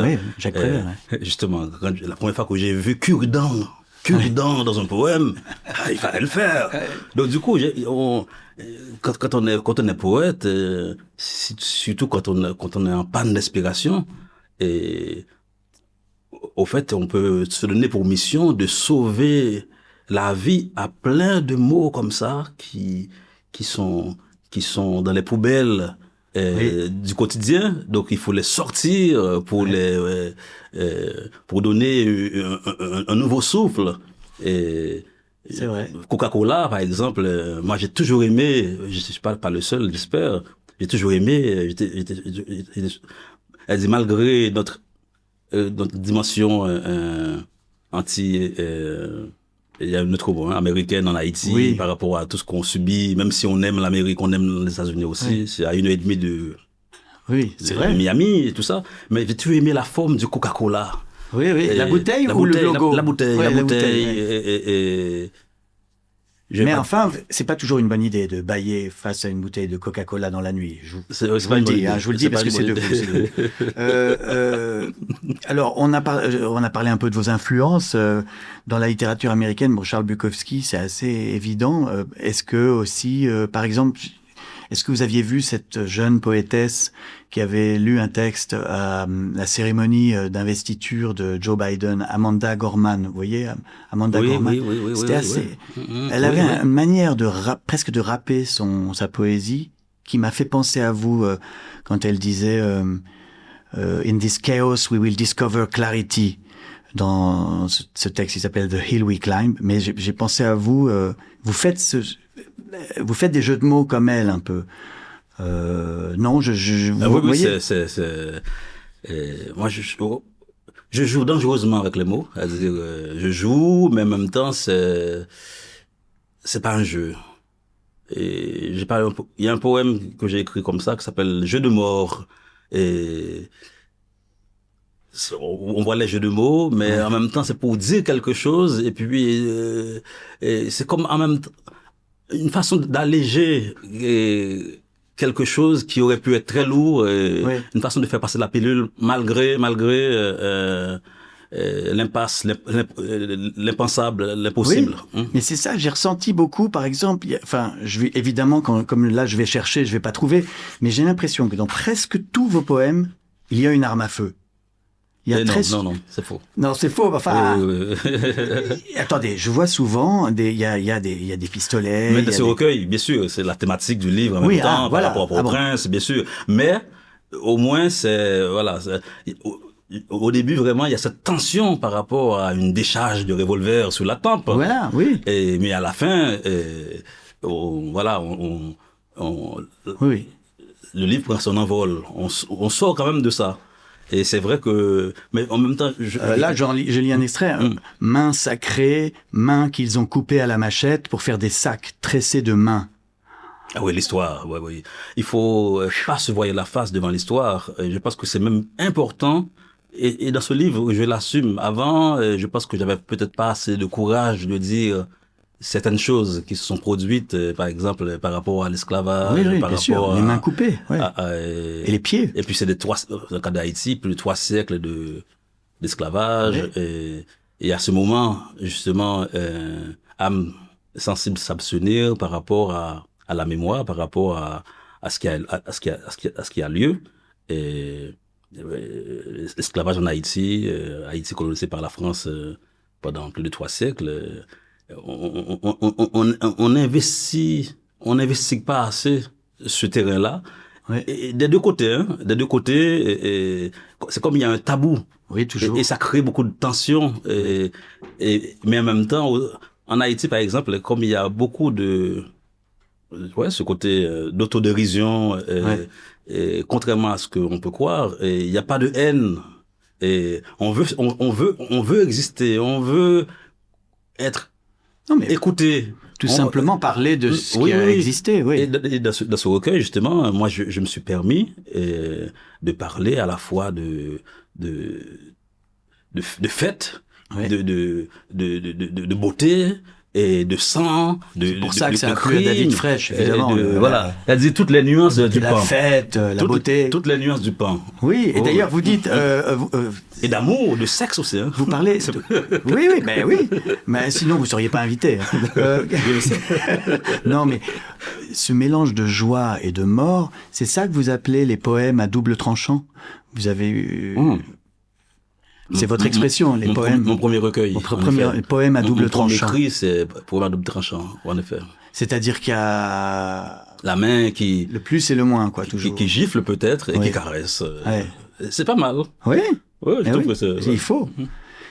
Oui, Jacques Prévert. Justement, la première fois que j'ai vu Cure-dent dans un poème, il fallait le faire. Donc du coup, quand on est poète, surtout quand on est en panne d'inspiration, et au fait, on peut se donner pour mission de sauver la vie à plein de mots comme ça qui sont dans les poubelles du quotidien. Donc il faut les sortir pour pour donner un nouveau souffle. Et c'est vrai. Coca-Cola, par exemple, moi j'ai toujours aimé, je suis pas le seul, j'espère, j'ai toujours aimé, elle dit malgré notre dimension il y a une autre mot, américaine en Haïti, par rapport à tout ce qu'on subit, même si on aime l'Amérique, on aime les États-Unis aussi, c'est à 1h30 de Miami et tout ça, mais j'ai toujours aimé la forme du Coca-Cola. Oui, la bouteille ou le logo? La bouteille. Mais enfin, c'est pas toujours une bonne idée de bâiller face à une bouteille de Coca-Cola dans la nuit. Je vous le dis parce que c'est de vous. Alors, on a parlé un peu de vos influences dans la littérature américaine. Bon, Charles Bukowski, c'est assez évident. Est-ce que aussi, par exemple, est-ce que vous aviez vu cette jeune poétesse qui avait lu un texte à la cérémonie d'investiture de Joe Biden, Amanda Gorman, vous voyez, Amanda Gorman. Oui, c'était assez. Elle avait une manière presque de rapper sa poésie qui m'a fait penser à vous quand elle disait In this chaos we will discover clarity. Dans ce texte, il s'appelle The Hill We Climb. Mais j'ai pensé à vous. Vous faites des jeux de mots comme elle un peu. Non, oui, moi je joue dangereusement avec les mots. C'est-à-dire, je joue, mais en même temps c'est pas un jeu. Et il y a un poème que j'ai écrit comme ça qui s'appelle Jeu de mort. Et on voit les jeux de mots, mais en même temps c'est pour dire quelque chose. Et puis c'est comme en même temps une façon d'alléger quelque chose qui aurait pu être très lourd, une façon de faire passer la pilule malgré l'impensable, l'impossible. Oui, mais c'est ça, j'ai ressenti beaucoup, par exemple, évidemment, comme là je vais chercher, je vais pas trouver, mais j'ai l'impression que dans presque tous vos poèmes, il y a une arme à feu. Non, c'est faux. Non, c'est faux. Enfin, attendez, je vois souvent il y a des pistolets. Mais ce recueil, bien sûr, c'est la thématique du livre en même temps, par rapport au prince, bien sûr. Mais au moins, au début, vraiment, il y a cette tension par rapport à une décharge de revolver sur la tempe. Voilà, oui. Mais à la fin, le livre prend son envol. On sort quand même de ça. Et c'est vrai que, mais en même temps, là, je lis un extrait. Mains sacrées, mains qu'ils ont coupées à la machette pour faire des sacs tressés de mains. Ah oui, l'histoire. Oui. Il faut pas se voiler la face devant l'histoire. Je pense que c'est même important. Et dans ce livre, je l'assume. Avant, je pense que j'avais peut-être pas assez de courage de dire certaines choses qui se sont produites, par exemple, par rapport à l'esclavage, par rapport sûr. Les mains coupées, et les pieds. Et puis c'est dans le cas d'Haïti, plus de 3 siècles de d'esclavage. Et à ce moment, justement, âme sensible s'abstenir par rapport à la mémoire, par rapport à ce qui a lieu. Et l'esclavage en Haïti, Haïti colonisé par la France pendant plus de 3 siècles, on n'investit pas assez ce terrain-là. Ouais. Et des deux côtés, hein, c'est comme il y a un tabou. Oui, toujours. Et ça crée beaucoup de tensions. Mais en même temps, en Haïti, par exemple, comme il y a beaucoup ce côté d'autodérision, et contrairement à ce qu'on peut croire, il n'y a pas de haine. Et on veut exister, on veut être écouté. Tout simplement parler de ce qui a existé, oui. Et dans ce recueil, justement, moi, je me suis permis de parler à la fois de fête, de beauté et de sang, c'est pour ça que ça a plu à David Fresh, évidemment. Voilà, elle dit toutes les nuances du pain. La fête, la beauté. Toutes les nuances du pain. Oui, et d'ailleurs, vous dites... et d'amour, de sexe aussi. Hein. Vous parlez... oui. Mais sinon, vous ne seriez pas invité. Non, mais ce mélange de joie et de mort, c'est ça que vous appelez les poèmes à double tranchant. Vous avez eu... C'est votre expression, les poèmes. Mon premier recueil. Votre premier poème à double tranchant. Mon écrit, c'est poème à double tranchant, en effet. C'est-à-dire qu'il y a... La main qui... Le plus et le moins, quoi, toujours. Qui gifle peut-être et qui caresse. C'est pas mal. Oui. Oui, je trouve que c'est... Il faut.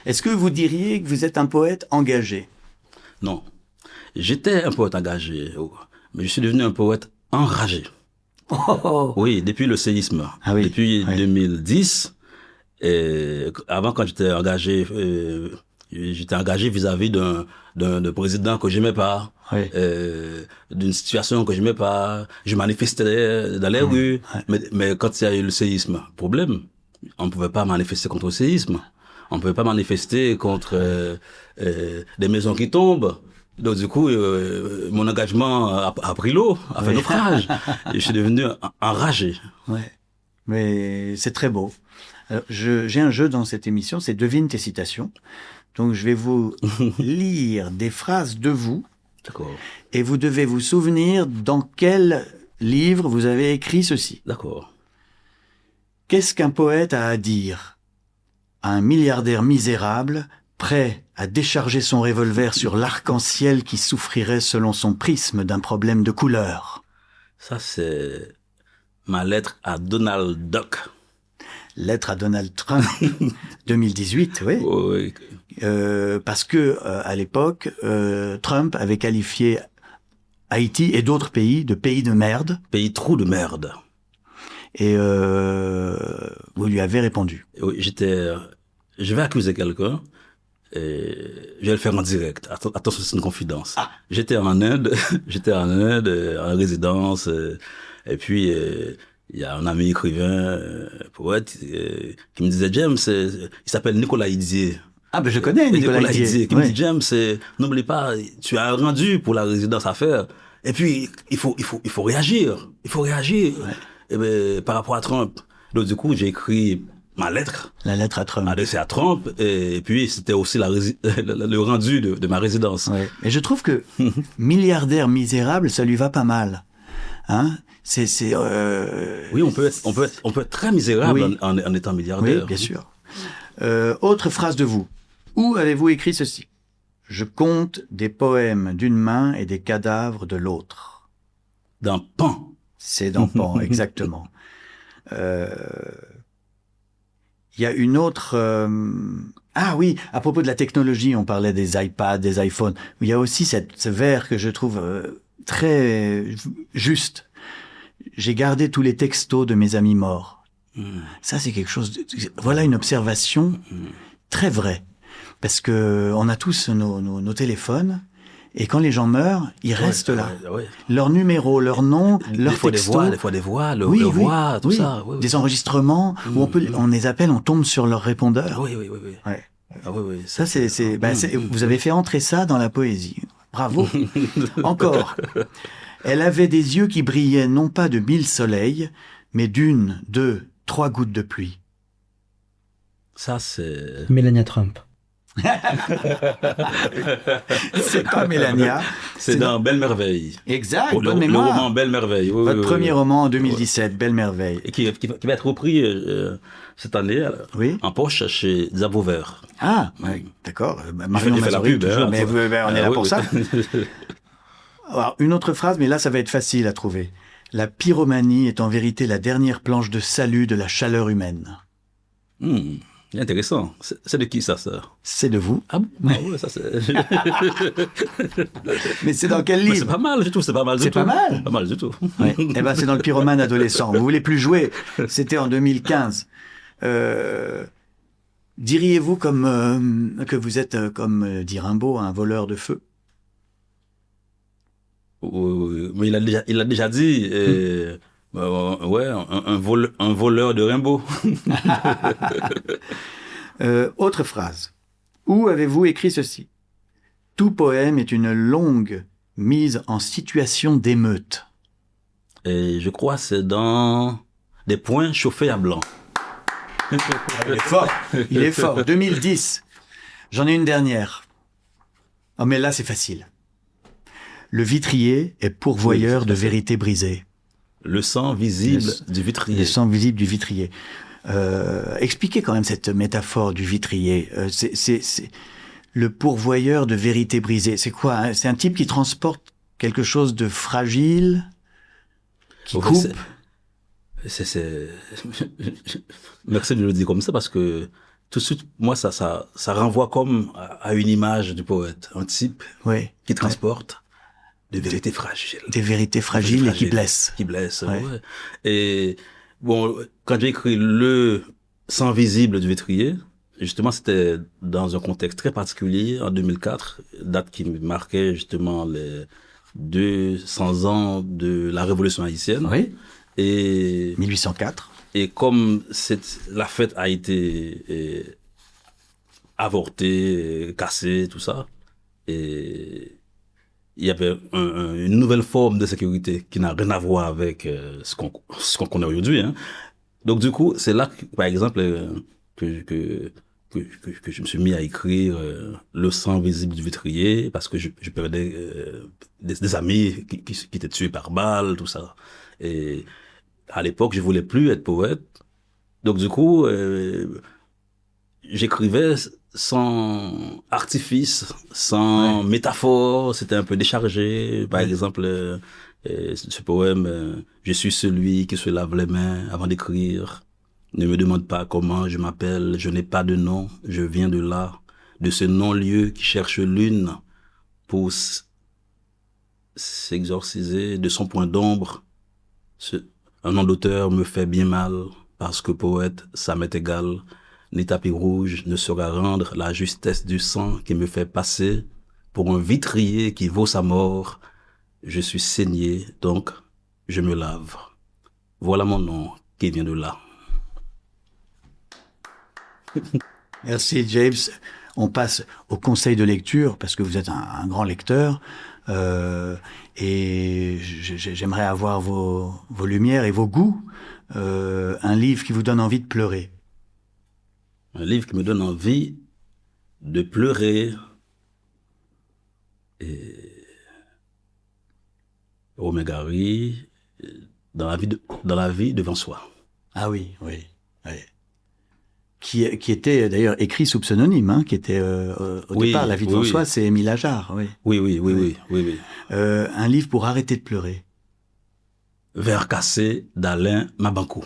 Est-ce que vous diriez que vous êtes un poète engagé? Non. J'étais un poète engagé, mais je suis devenu un poète enragé. Oui, depuis le séisme. Depuis 2010... Et avant, quand j'étais engagé vis-à-vis d'un président que j'aimais pas, d'une situation que j'aimais pas. Je manifestais dans les rues, mais quand il y a eu le séisme, problème, on ne pouvait pas manifester contre le séisme. On ne pouvait pas manifester contre des maisons qui tombent. Donc du coup, mon engagement a pris l'eau, a fait naufrage. Et je suis devenu enragé. Ouais. Mais c'est très beau. Alors, j'ai un jeu dans cette émission, c'est devine tes citations. Donc, je vais vous lire des phrases de vous. D'accord. Et vous devez vous souvenir dans quel livre vous avez écrit ceci. D'accord. Qu'est-ce qu'un poète a à dire à un milliardaire misérable, prêt à décharger son revolver sur l'arc-en-ciel qui souffrirait selon son prisme d'un problème de couleur? Ça, c'est ma lettre à Donald Duck. Lettre à Donald Trump, 2018, oui. Oui. Parce que à l'époque, Trump avait qualifié Haïti et d'autres pays de pays de merde. Pays trou de merde. Et vous lui avez répondu. Oui, je vais accuser quelqu'un. Et je vais le faire en direct. Attention, c'est une confidence. J'étais en Inde, en résidence, et puis il y a un ami écrivain, poète, qui me disait, James, il s'appelle Nicolas Idier. Ah, ben je connais Nicolas Idier. Qui me dit, James, n'oublie pas, tu as un rendu pour la résidence à faire. Et puis, il faut réagir. Il faut réagir. Et ben, par rapport à Trump. Donc, du coup, j'ai écrit ma lettre. La lettre à Trump. Adressée à Trump. Et puis, c'était aussi le rendu de ma résidence. Ouais. Et je trouve que milliardaire misérable, ça lui va pas mal. Hein? Oui, on peut être très misérable en étant milliardaire. Oui, bien sûr. Autre phrase de vous. Où avez-vous écrit ceci? Je compte des poèmes d'une main et des cadavres de l'autre. Dans Pan. C'est dans Pan, exactement. Il y a une autre... Ah oui, à propos de la technologie, on parlait des iPads, des iPhones. Il y a aussi ce vers que je trouve très juste. J'ai gardé tous les textos de mes amis morts. Ça, c'est quelque chose... Voilà une observation très vraie. Parce que on a tous nos téléphones, et quand les gens meurent, ils restent là. Leur numéro, leur nom, leur texto. Des fois des voix, le voix, tout ça. Oui. Des enregistrements où on les appelle, on tombe sur leur répondeur. Oui. Ouais. Ah, oui. Ça, vous avez fait entrer ça dans la poésie. Bravo. Encore. Elle avait des yeux qui brillaient non pas de 1000 soleils, mais d'1, 2, 3 gouttes de pluie. Ça, c'est... Melania Trump. C'est pas Mélania. C'est dans Belle Merveille. Exact, Le bonne mémoire. roman Belle Merveille. Oui, Votre oui, premier oui. roman en 2017, Belle Merveille. Et qui va être repris cette année Oui. en poche chez Zabo Vert. Ah, ouais, d'accord. Marion Il fait la Mazori, pub, toujours. hein, Mais on est là oui, pour oui. ça. Alors, une autre phrase, mais là, ça va être facile à trouver. La pyromanie est en vérité la dernière planche de salut de la chaleur humaine. Intéressant. C'est de qui ça? C'est de vous. Ah bon? Ah ouais, ça c'est... Mais c'est dans quel Mais c'est livre? pas mal du tout, c'est pas mal du tout. C'est pas mal? Pas mal du tout. Ouais. Eh ben, c'est dans le pyromane adolescent. Vous voulez plus jouer? C'était en 2015. Diriez-vous que vous êtes, dit Rimbaud, un voleur de feu? Oui, mais il a déjà dit, ouais, un voleur de Rimbaud. Autre phrase. Où avez-vous écrit ceci? Tout poème est une longue mise en situation d'émeute. Et je crois que c'est dans Des points chauffés à blanc. Il est fort. Il est fort. 2010. J'en ai une dernière. Oh, mais là, c'est facile. Le vitrier est pourvoyeur Oui, de vérités brisées. Le sang visible du vitrier. Le sang visible du vitrier. Expliquez quand même cette métaphore du vitrier. C'est le pourvoyeur de vérités brisées. C'est quoi, hein? C'est un type qui transporte quelque chose de fragile, qui Ouais, coupe. Merci de le dire comme ça parce que tout de suite, moi, ça renvoie comme à une image du poète. Un type Oui. qui transporte des vérités fragiles. Des vérités fragiles et qui blessent. Qui blessent, Ouais. ouais. Et bon, quand j'ai écrit Le sang visible du vitrier, justement, c'était dans un contexte très particulier, en 2004, date qui marquait justement les 200 ans de la Révolution haïtienne. Oui. Et 1804. et comme la fête a été avortée, cassée, tout ça, et il y avait une nouvelle forme de sécurité qui n'a rien à voir avec ce qu'on connaît aujourd'hui. Hein. Donc du coup, c'est là, par exemple, que je me suis mis à écrire Le sang visible du vitrier, parce que je perdais des amis qui étaient tués par balle, tout ça. Et à l'époque, je voulais plus être poète. Donc du coup, j'écrivais sans artifice, sans métaphore, c'était un peu déchargé. Par exemple, ce poème, je suis celui qui se lave les mains avant d'écrire. Ne me demande pas comment je m'appelle, je n'ai pas de nom, je viens de là, de ce non-lieu qui cherche l'une pour s'exorciser de son point d'ombre. Un nom d'auteur me fait bien mal, parce que poète, ça m'est égal. Ni tapis rouge ne saura rendre la justesse du sang qui me fait passer pour un vitrier qui vaut sa mort. Je suis saigné, donc je me lave. Voilà mon nom qui vient de là. Merci, James. On passe au conseil de lecture, parce que vous êtes un grand lecteur. Et j'aimerais avoir vos lumières et vos goûts. Un livre qui vous donne envie de pleurer. Un livre qui me donne envie de pleurer. Et Romain Gary, dans la vie devant soi. Ah oui, oui, oui. Qui était d'ailleurs écrit sous pseudonyme, hein, qui était au départ La vie devant soi, c'est Émile Ajar, oui. Oui. Un livre pour arrêter de pleurer. Vers cassé d'Alain Mabankou.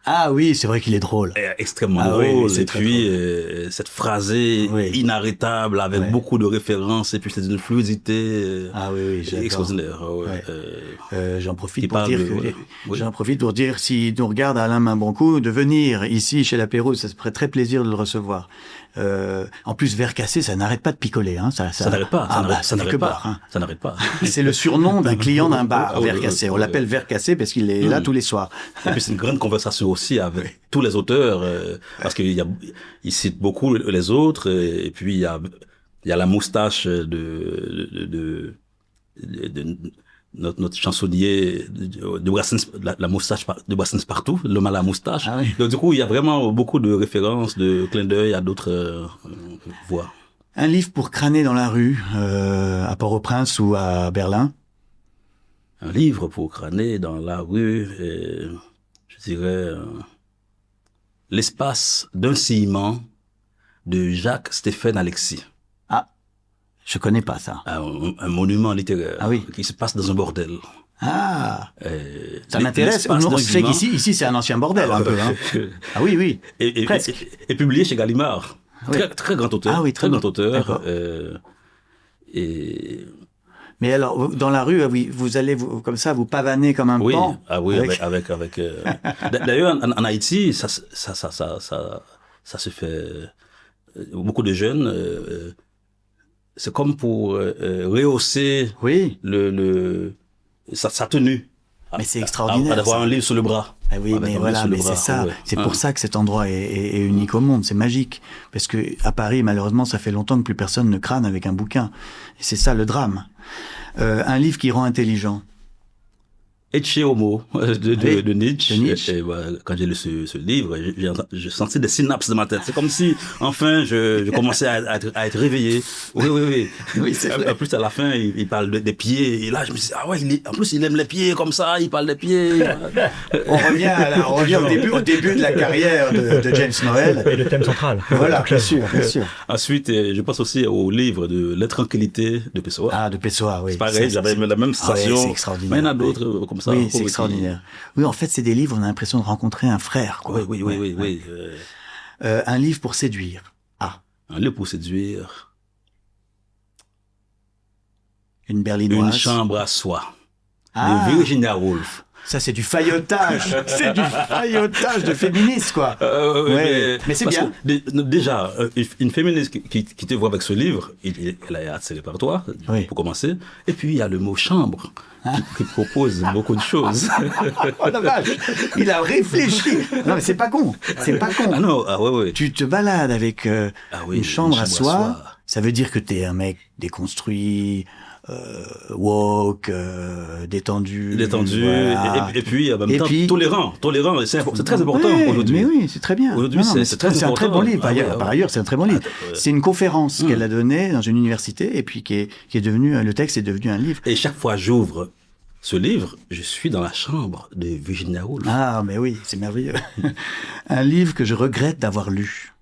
Ah oui, c'est vrai qu'il est drôle. Extrêmement drôle. Oui, et puis, cette phrasée inarrêtable avec beaucoup de références. Et puis, c'est d'une fluidité extraordinaire. J'en profite pour dire, s'il nous regarde Alain Mabankou, de venir ici chez La Pérouse, ça se ferait très plaisir de le recevoir. En plus, Verre cassé, ça n'arrête pas de picoler. Hein. Ça n'arrête pas. Ça n'arrête pas. C'est le surnom d'un client d'un bar, Verre cassé. On l'appelle Verre cassé parce qu'il est là tous les soirs. Et puis, c'est une grande conversation aussi avec tous les auteurs, parce qu'il cite beaucoup les autres, et puis il y a la moustache de notre chansonnier de Brassens, la moustache de Brassens partout, l'homme à la moustache. Ah oui. Donc du coup, il y a vraiment beaucoup de références, de clins d'œil à d'autres voix. Un livre pour crâner dans la rue, à Port-au-Prince ou à Berlin? Un livre pour crâner dans la rue, je dirais L'espace d'un ciment de Jacques-Stéphane Alexis. Ah, je connais pas ça. Un monument littéraire qui se passe dans un bordel. Ah, ça m'intéresse. On sait qu'ici c'est un ancien bordel un peu. Hein. Ah oui, oui. Et publié chez Gallimard. Oui. Très grand auteur. Ah oui, très grand auteur. Mais alors, dans la rue, vous allez comme ça, vous pavanez comme un pan. Ah oui, avec D'ailleurs, en Haïti, ça se fait. Beaucoup de jeunes, c'est comme pour rehausser sa tenue. Mais c'est extraordinaire. D'avoir un livre sur le bras. Ah oui, mais voilà, mais c'est ça. C'est pour ça que cet endroit est unique au monde. C'est magique. Parce que à Paris, malheureusement, ça fait longtemps que plus personne ne crâne avec un bouquin. Et c'est ça le drame. Un livre qui rend intelligent. Ecce Homo de Nietzsche. Et, quand j'ai lu ce livre, j'ai senti des synapses de ma tête. C'est comme si, enfin, je commençais à être réveillé. Oui, c'est vrai. En plus, à la fin, il parle des pieds. Et là, je me suis dit, ah ouais, en plus, il aime les pieds comme ça, il parle des pieds. On revient au début de la carrière de James Noël. Et le thème central. Voilà, bien sûr. Ensuite, je pense aussi au livre de L'intranquillité de Pessoa. Ah, de Pessoa, oui. C'est pareil, j'avais la même sensation. C'est extraordinaire. Mais il y en a d'autres comme ça. Oui, c'est extraordinaire. Oui, en fait, c'est des livres, on a l'impression de rencontrer un frère, quoi. Oui. Un livre pour séduire. Ah. Un livre pour séduire. Une berlinoise. Une chambre à soi. De Virginia Woolf. Ça, c'est du faillotage. C'est du faillotage de féministe, quoi. Mais c'est bien. Déjà, une féministe qui te voit avec ce livre, elle a attiré par toi, pour commencer. Et puis, il y a le mot chambre, qui propose beaucoup de choses. Oh la vache, il a réfléchi. Non, mais c'est pas con. Ah non, ouais. Tu te balades avec une chambre à soi. Ça veut dire que t'es un mec déconstruit, woke, détendu. Voilà. Et puis en même temps tolérant. C'est très important aujourd'hui. Mais oui, c'est très bien. Aujourd'hui, c'est un très bon livre. Par ailleurs, c'est un très bon livre. C'est une conférence qu'elle a donnée dans une université et puis qui est devenu, le texte est devenu un livre. Et chaque fois j'ouvre ce livre, je suis dans la chambre de Virginia Woolf. Ah, mais oui, c'est merveilleux. Un livre que je regrette d'avoir lu.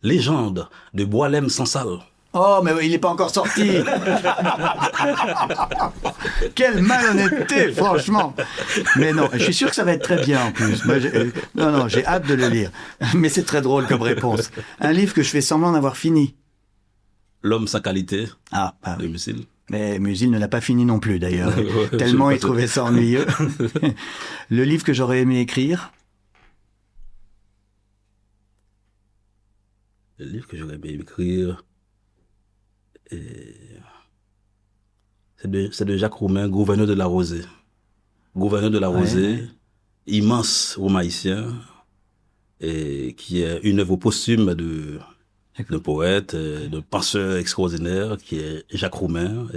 Légende de Boilem Sansal. Oh, mais il n'est pas encore sorti. Quelle malhonnêteté, franchement. Mais non, je suis sûr que ça va être très bien en plus. Moi, j'ai hâte de le lire. Mais c'est très drôle comme réponse. Un livre que je fais semblant d'avoir fini. L'homme sans qualité. De Musil. Mais Musil ne l'a pas fini non plus d'ailleurs. Tellement il trouvait ça ennuyeux. Le livre que j'aurais aimé écrire. Le livre que j'aurais aimé écrire. C'est de Jacques Roumain, Gouverneur de la Rosée. Gouverneur de la Rosée, immense roman haïtien, et qui est une œuvre posthume d'un poète, d'un penseur extraordinaire, qui est Jacques Roumain,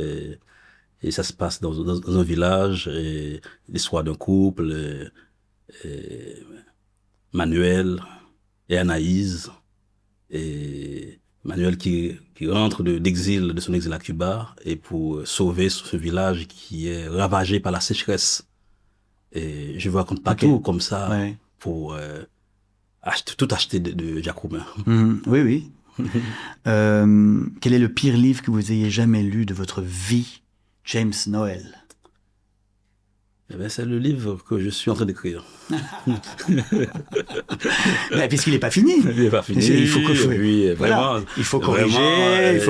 et ça se passe dans un village, et l'histoire d'un couple, et Manuel et Anaïs, et Manuel qui rentre d'exil, de son exil à Cuba, et pour sauver ce village qui est ravagé par la sécheresse. Et je vous raconte pas tout comme ça pour tout acheter de Jacques Roumain. Oui. Quel est le pire livre que vous ayez jamais lu de votre vie, James Noël? Eh bien, c'est le livre que je suis en train d'écrire. Puisqu'il n'est pas fini. Il n'est pas fini. Il faut corriger.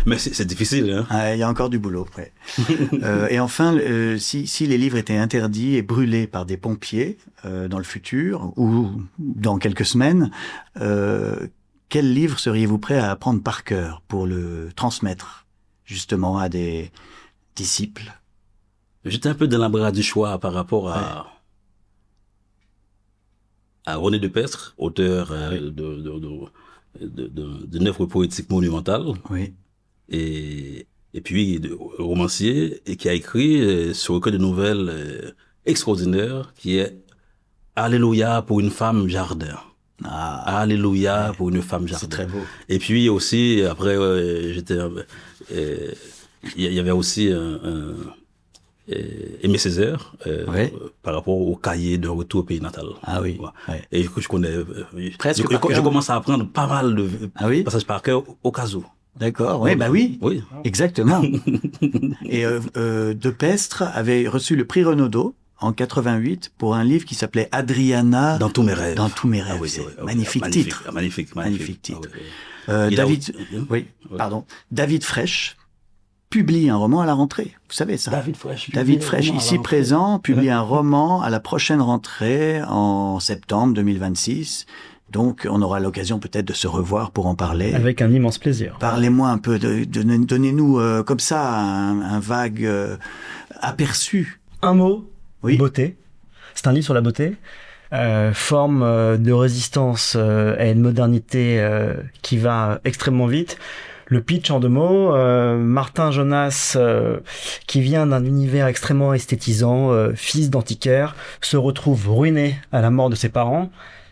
Mais c'est difficile. Hein. Il y a encore du boulot. Et enfin, si les livres étaient interdits et brûlés par des pompiers dans le futur ou dans quelques semaines, quel livre seriez-vous prêt à apprendre par cœur pour le transmettre justement à des disciples? J'étais un peu dans l'embarras du choix par rapport à René Depestre, auteur d'une œuvre poétique monumentale. Oui. Et et puis romancier, et qui a écrit ce recueil de nouvelles extraordinaire qui est Alléluia pour une femme jardin. Ah, Alléluia pour une femme jardin. c'est très beau. Et puis aussi, après, il y avait aussi Aimé Césaire Ouais. par rapport au cahier de retour au pays natal. Ah oui, Voilà. ouais. Et que je connais. Presque je, par cœur. je commence à apprendre pas mal de Ah oui? passages par cœur au cas où. D'accord, oui, bah oui, Oui. exactement. Et De Pestre avait reçu le prix Renaudot en 88 pour un livre qui s'appelait Adriana Dans tous mes rêves. Dans tous mes rêves. Ah oui, c'est oui, oui. magnifique titre. Magnifique titre. Ah oui. Il a David, aussi- oui, Ouais. pardon. David Fresh publie un roman à la rentrée. Vous savez ça? David Fresh. David Fresh, ici présent, publie un roman à la prochaine rentrée en septembre 2026. Donc, on aura l'occasion peut-être de se revoir pour en parler. Avec un immense plaisir. Parlez-moi un peu, donnez-nous comme ça un vague aperçu. Un mot, Oui. beauté. C'est un livre sur la beauté. Forme de résistance à une modernité qui va extrêmement vite. Le pitch en deux mots, Martin Jonas, qui vient d'un univers extrêmement esthétisant, fils d'antiquaire, se retrouve ruiné à la mort de ses parents.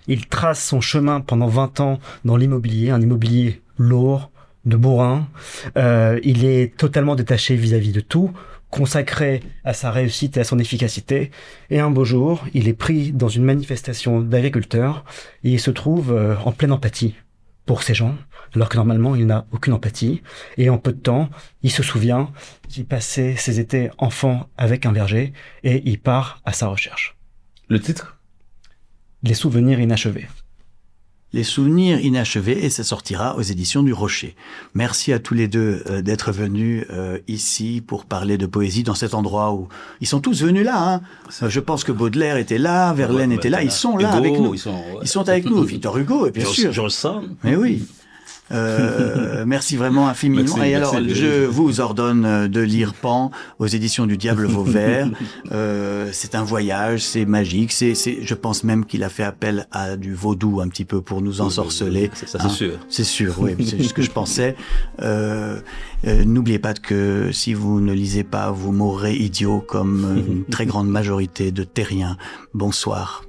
Il trace son chemin pendant 20 ans dans l'immobilier, un immobilier lourd, de bourrin. Il est totalement détaché vis-à-vis de tout, consacré à sa réussite et à son efficacité. Et un beau jour, il est pris dans une manifestation d'agriculteurs et il se trouve en pleine empathie pour ces gens, alors que normalement il n'a aucune empathie. Et en peu de temps, il se souvient qu'il passait ses étés enfant avec un berger et il part à sa recherche. Le titre? Les souvenirs inachevés. Les souvenirs inachevés, et ça sortira aux éditions du Rocher. Merci à tous les deux d'être venus ici pour parler de poésie dans cet endroit où ils sont tous venus là. Hein. Je pense que Baudelaire était là, Verlaine était là, ils sont là Hugo, avec nous. ouais. Ils sont avec nous, Victor Hugo, et bien sûr. Georges Sand. Mais oui. Merci vraiment infiniment. Merci, Et alors, merci. je vous ordonne de lire Pan aux éditions du Diable Vauvert. C'est un voyage, c'est magique. Je pense même qu'il a fait appel à du vaudou un petit peu pour nous ensorceler. Ça, c'est sûr. C'est sûr, oui. C'est juste ce que je pensais. N'oubliez pas que si vous ne lisez pas, vous mourrez idiot comme une très grande majorité de terriens. Bonsoir.